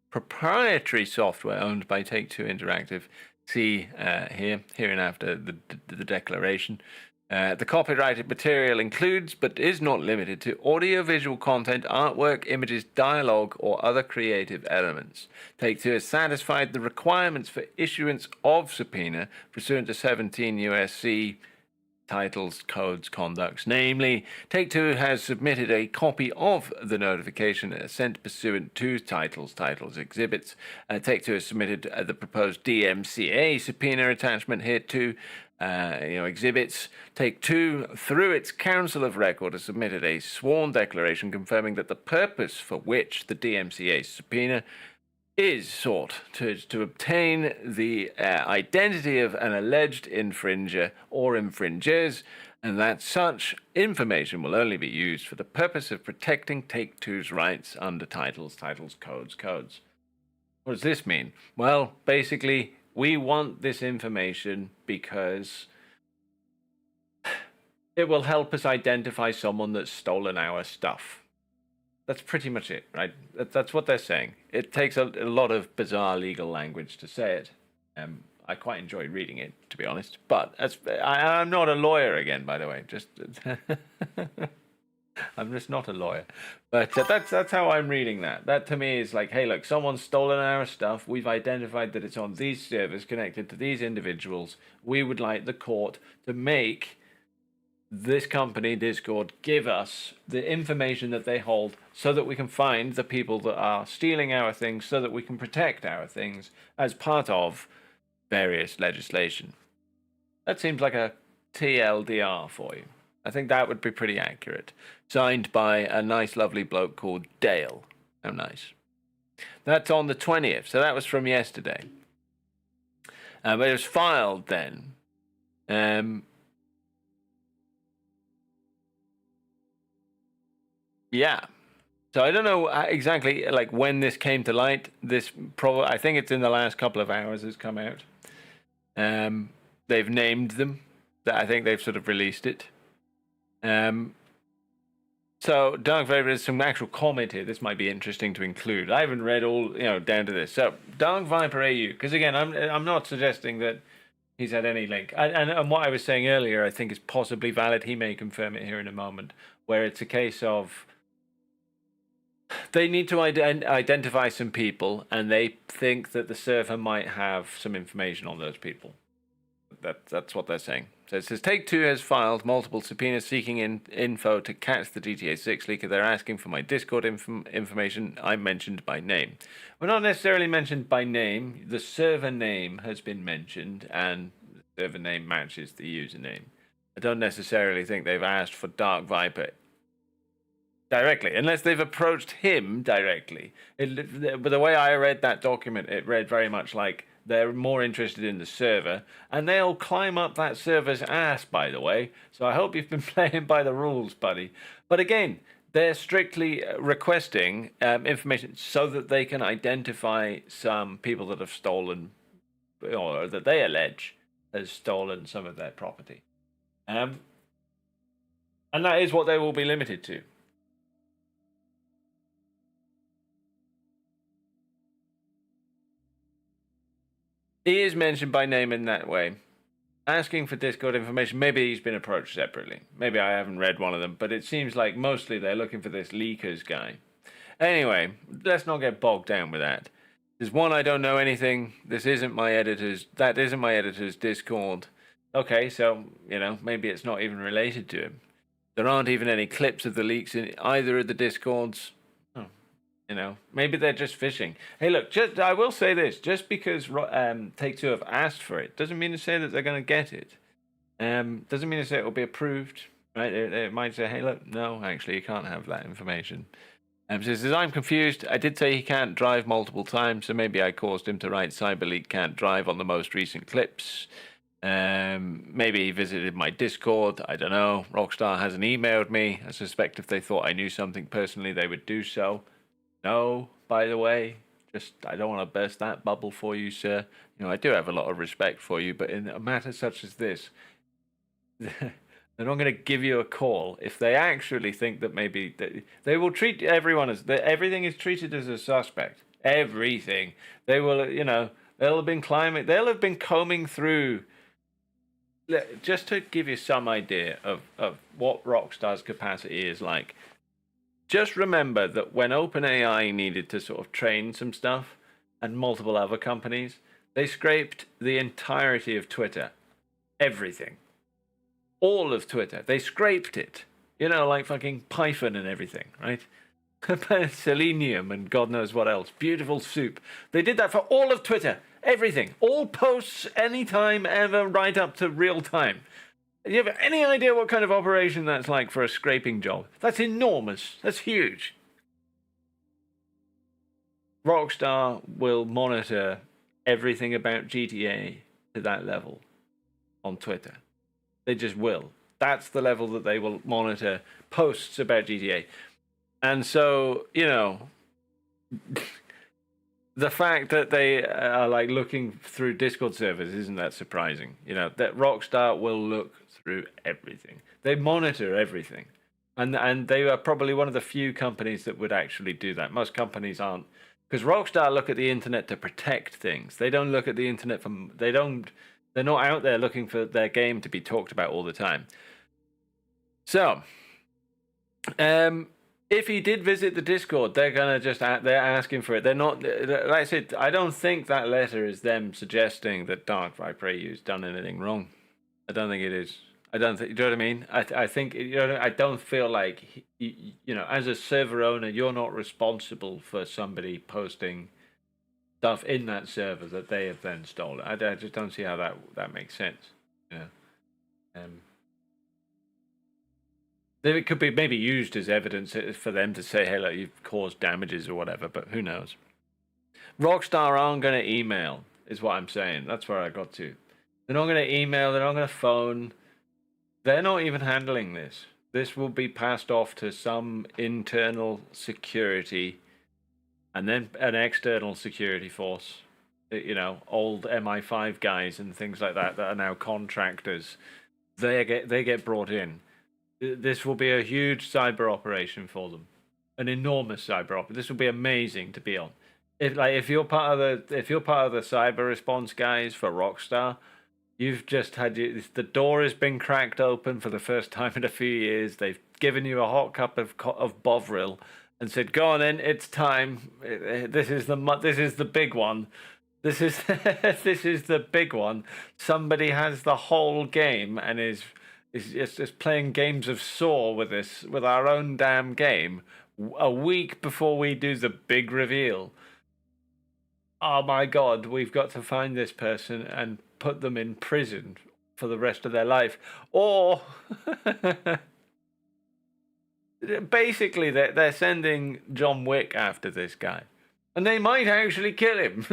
Proprietary software owned by Take-Two Interactive. See hereinafter the declaration. The copyrighted material includes, but is not limited to, audio-visual content, artwork, images, dialogue, or other creative elements. Take-Two has satisfied the requirements for issuance of subpoena pursuant to 17 U.S.C. titles, codes, conducts. Namely, Take-Two has submitted a copy of the notification sent pursuant to titles, exhibits. Take-Two has submitted the proposed DMCA subpoena attachment hereto. Exhibits. Take-Two, through its Council of Record, has submitted a sworn declaration confirming that the purpose for which the DMCA subpoena is sought to obtain the identity of an alleged infringer or infringers, and that such information will only be used for the purpose of protecting Take-Two's rights under titles, codes. What does this mean? Well, basically, we want this information because it will help us identify someone that's stolen our stuff. That's pretty much it, right? That's what they're saying. It takes a lot of bizarre legal language to say it. I quite enjoy reading it, to be honest. But I'm not a lawyer again, by the way. I'm just not a lawyer. But that's how I'm reading that. That to me is like, hey, look, someone's stolen our stuff. We've identified that it's on these servers connected to these individuals. We would like the court to make this company, Discord, give us the information that they hold so that we can find the people that are stealing our things, so that we can protect our things as part of various legislation. That seems like a TLDR for you. I think that would be pretty accurate. Signed by a nice, lovely bloke called Dale. How nice. That's on the 20th, so that was from yesterday. But it was filed then. Yeah. So I don't know exactly like when this came to light. I think it's in the last couple of hours it's come out. They've named them. I think they've sort of released it. So Dark Viper, there's some actual comment here. This might be interesting to include. I haven't read all down to this. So Dark Viper AU, because again, I'm not suggesting that he's had any link. And what I was saying earlier, I think is possibly valid. He may confirm it here in a moment, where it's a case of they need to identify some people, and they think that the server might have some information on those people. That's what they're saying. So it says Take2 has filed multiple subpoenas seeking info to catch the GTA 6 leaker. They're asking for my Discord information. I'm mentioned by name. We're not necessarily mentioned by name. The server name has been mentioned, and the server name matches the username. I don't necessarily think they've asked for Dark Viper directly, unless they've approached him directly. But the way I read that document, it read very much like they're more interested in the server, and they'll climb up that server's ass, by the way. So I hope you've been playing by the rules, buddy. But again, they're strictly requesting information so that they can identify some people that have stolen, or that they allege has stolen some of their property. And that is what they will be limited to. He is mentioned by name in that way. Asking for Discord information. Maybe he's been approached separately. Maybe I haven't read one of them, but it seems like mostly they're looking for this leakers guy. Anyway, let's not get bogged down with that. There's one, I don't know anything. This isn't my editor's. That isn't my editor's Discord. Okay, so, maybe it's not even related to him. There aren't even any clips of the leaks in either of the Discords. Maybe they're just fishing. Hey, look, I will say this. Just because Take2 have asked for it doesn't mean to say that they're going to get it. Doesn't mean to say it will be approved. Right? It might say, hey, look, no, actually, you can't have that information. So it says, I'm confused. I did say he can't drive multiple times, so maybe I caused him to write Cyberleak can't drive on the most recent clips. Maybe he visited my Discord. I don't know. Rockstar hasn't emailed me. I suspect if they thought I knew something personally, they would do so. No, by the way, I don't want to burst that bubble for you, sir. I do have a lot of respect for you, but in a matter such as this, they're not going to give you a call if they actually think that maybe they will treat everyone as everything is treated as a suspect. Everything. They will, they'll have been combing through. Just to give you some idea of what Rockstar's capacity is like. Just remember that when OpenAI needed to sort of train some stuff, and multiple other companies, they scraped the entirety of Twitter. Everything. All of Twitter. They scraped it. Like fucking Python and everything, right? Selenium and God knows what else. Beautiful soup. They did that for all of Twitter. Everything. All posts, anytime, ever, right up to real time. Do you have any idea what kind of operation that's like for a scraping job? That's enormous. That's huge. Rockstar will monitor everything about GTA to that level on Twitter. They just will. That's the level that they will monitor posts about GTA. And so, the fact that they are like looking through Discord servers isn't that surprising. That Rockstar will look through everything. They monitor everything. And they are probably one of the few companies that would actually do that. Most companies aren't. Because Rockstar look at the internet to protect things. They don't look at the internet they're not out there looking for their game to be talked about all the time. So, if he did visit the Discord, they're asking for it. They're not, like I said, I don't think that letter is them suggesting that Dark Viper AU's done anything wrong. I don't think it is. I don't think, do you know what I mean? I think, I don't feel like, as a server owner, you're not responsible for somebody posting stuff in that server that they have then stolen. I just don't see how that makes sense. It could be maybe used as evidence for them to say, hey, look, you've caused damages or whatever, but who knows? Rockstar aren't going to email, is what I'm saying. That's where I got to. They're not going to email. They're not going to phone. They're not even handling this. This will be passed off to some internal security and then an external security force. You know, old MI5 guys and things like that are now contractors. They get brought in. This will be a huge cyber operation for them, an enormous cyber operation. This will be amazing to be on. If you're part of the cyber response guys for Rockstar, you've just had the door has been cracked open for the first time in a few years. They've given you a hot cup of Bovril and said, "Go on in, it's time. This is the big one. This is this is the big one. Somebody has the whole game and is just playing games of Saw with us with our own damn game a week before we do the big reveal. Oh my God, we've got to find this person and put them in prison for the rest of their life." Or basically, they're sending John Wick after this guy. And they might actually kill him.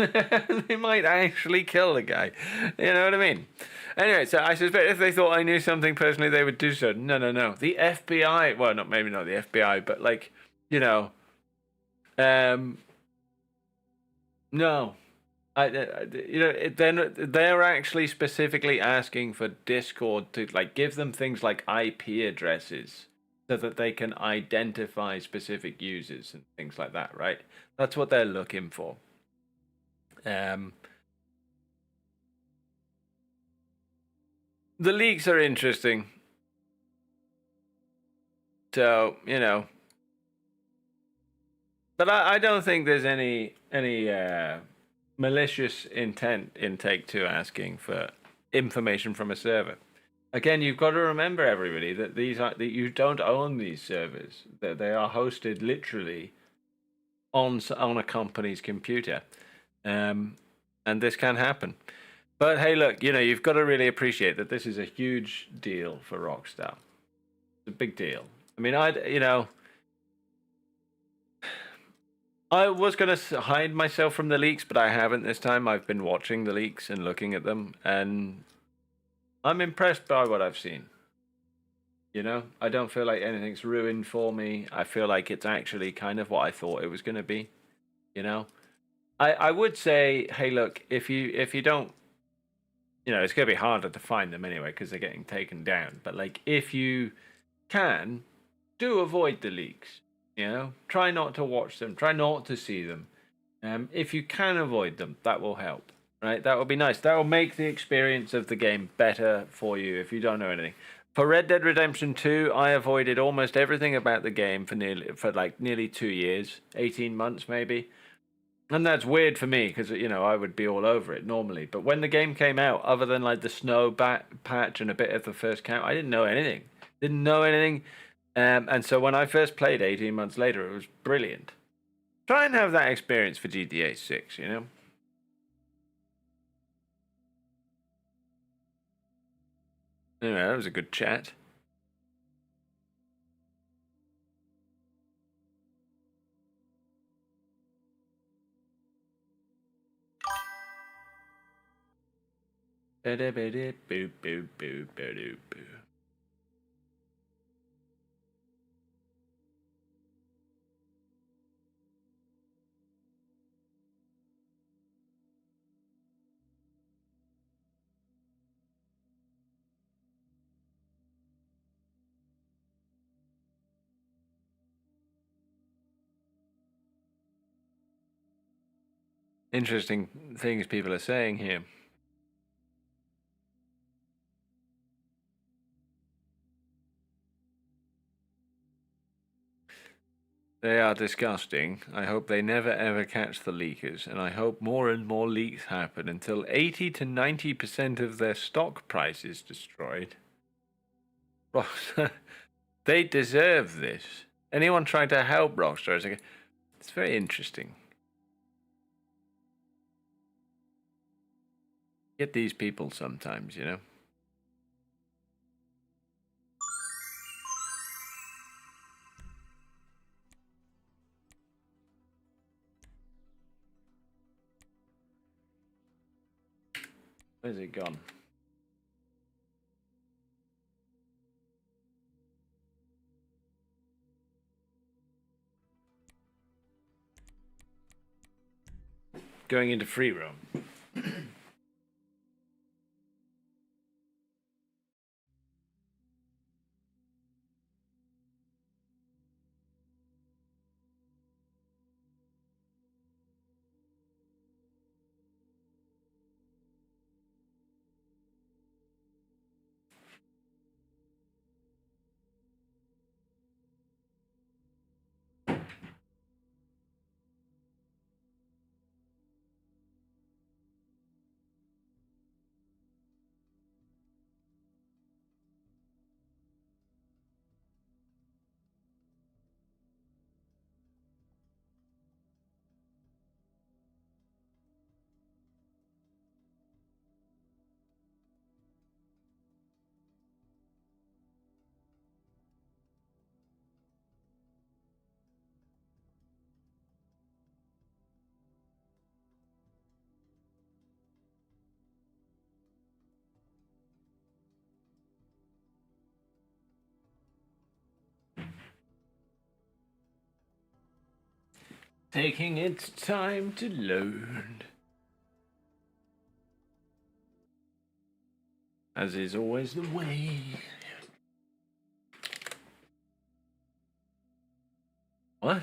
They might actually kill the guy. You know what I mean? Anyway, so I suspect if they thought I knew something personally, they would do so. No. The FBI, well, maybe not the FBI, but like, you know, no. They're actually specifically asking for Discord to like give them things like IP addresses so that they can identify specific users and things like that, right? That's what they're looking for. The leaks are interesting. So, you know. But I don't think there's any malicious intent in Take2 asking for information from a server. Again, you've got to remember, everybody, that that you don't own these servers. That they are hosted literally on a company's computer, and this can happen. But hey, look, you know, you've got to really appreciate that this is a huge deal for Rockstar. It's a big deal. I mean, I was going to hide myself from the leaks, but I haven't this time. I've been watching the leaks and looking at them, and I'm impressed by what I've seen. You know, I don't feel like anything's ruined for me. I feel like it's actually kind of what I thought it was going to be. You know, I would say, hey, look, if you don't, you know, it's going to be harder to find them anyway because they're getting taken down. But like, if you can, do avoid the leaks. You know, try not to watch them. Try not to see them. If you can avoid them, that will help. Right? That would be nice. That will make the experience of the game better for you if you don't know anything. For Red Dead Redemption 2, I avoided almost everything about the game for nearly 2 years, 18 months maybe. And that's weird for me because, you know, I would be all over it normally. But when the game came out, other than like the snow patch and a bit of the first camp, I didn't know anything. And so when I first played 18 months later, it was brilliant. Try and have that experience for GTA 6, you know? Anyway, that was a good chat. Interesting things people are saying here. They are disgusting. I hope they never ever catch the leakers, and I hope more and more leaks happen until 80 to 90% of their stock price is destroyed. They deserve this. Anyone trying to help Rockstar is like, it's very interesting. Get these people sometimes, you know. Where's it gone? Going into free roam. Taking its time to load. As is always the way. What?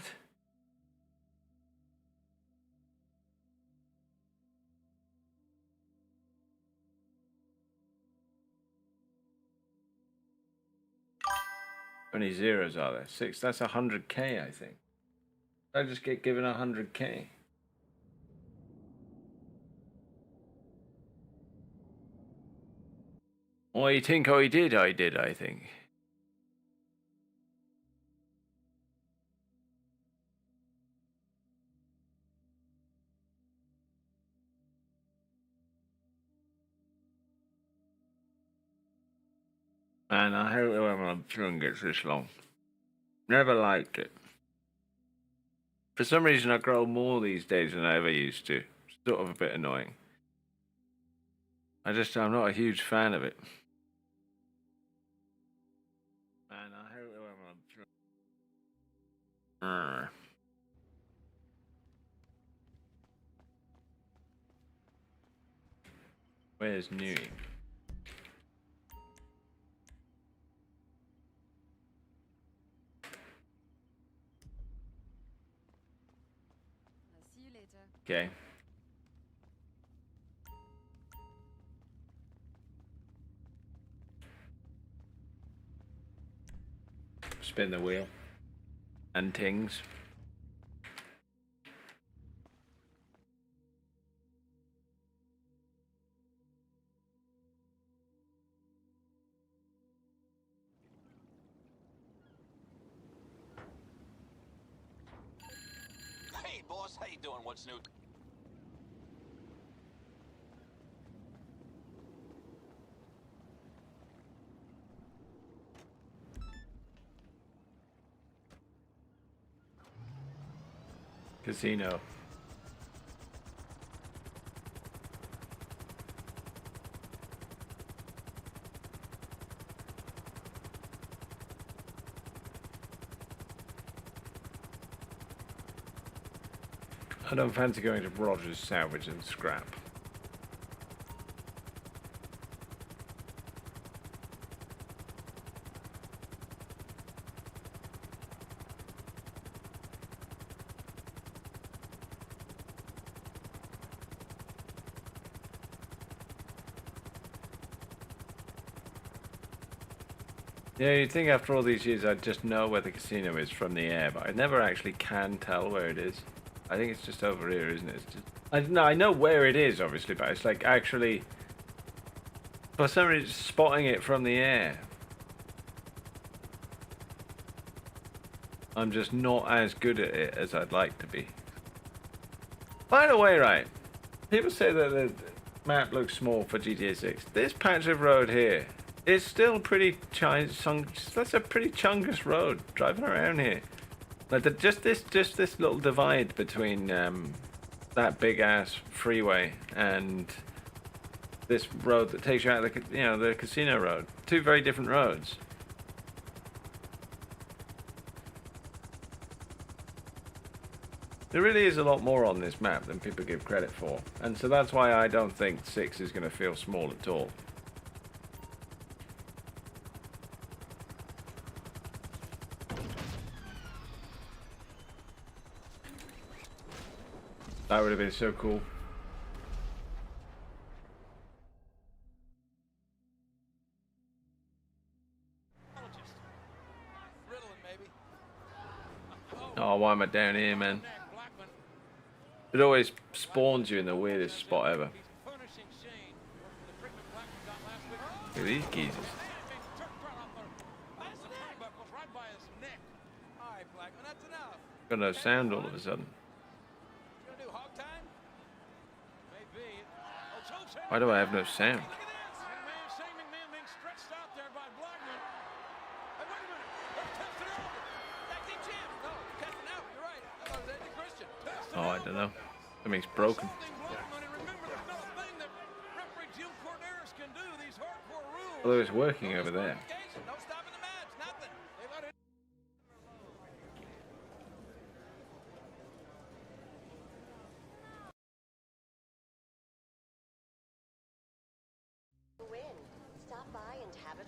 How many zeros are there? 6. That's 100k, I think. I just get given 100k. I think I did, I think. Man, I hate it when my tongue gets this long. Never liked it. For some reason, I grow more these days than I ever used to. It's sort of a bit annoying. I'm not a huge fan of it. Man, I hate it when my tongue... Where's Newey? I'll see you later. Okay. Spin the wheel. And tings. Hey, boss, how you doing? What's new? Casino. I don't fancy going to Rogers Salvage and Scrap. Yeah, you'd think after all these years I'd just know where the casino is from the air, but I never actually can tell where it is. I think it's just over here, isn't it? It's just... I know where it is, obviously, but it's like actually... For some reason, spotting it from the air. I'm just not as good at it as I'd like to be. By the way, right, people say that the map looks small for GTA 6. This patch of road here is still pretty that's a pretty chungus road driving around here. Like just this little divide between that big ass freeway and this road that takes you out of the casino road. Two very different roads. There really is a lot more on this map than people give credit for, and so that's why I don't think 6 is going to feel small at all. That would have been so cool. Oh, why am I down here, man? It always spawns you in the weirdest spot ever. Look at these geezers. Got no sound all of a sudden. Why do I have no sound? Oh, I don't know. Something's broken. Although it's working over there.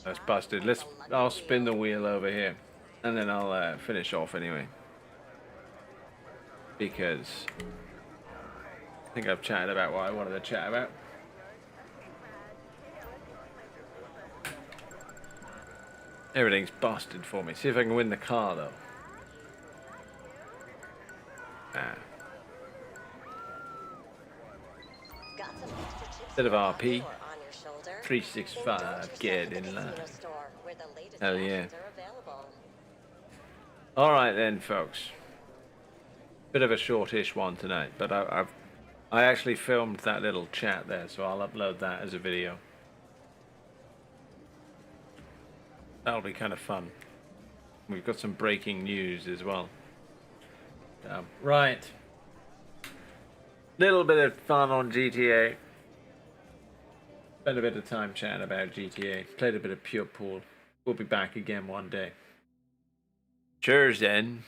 That's busted. I'll spin the wheel over here, and then I'll finish off anyway. Because I think I've chatted about what I wanted to chat about. Everything's busted for me. See if I can win the car though. Bit of RP. 365, get in line. Hell yeah. Alright then, folks. Bit of a shortish one tonight, but I actually filmed that little chat there, so I'll upload that as a video. That'll be kind of fun. We've got some breaking news as well. Right. Little bit of fun on GTA. Spent a bit of time chatting about GTA. Played a bit of pure pool. We'll be back again one day. Cheers then.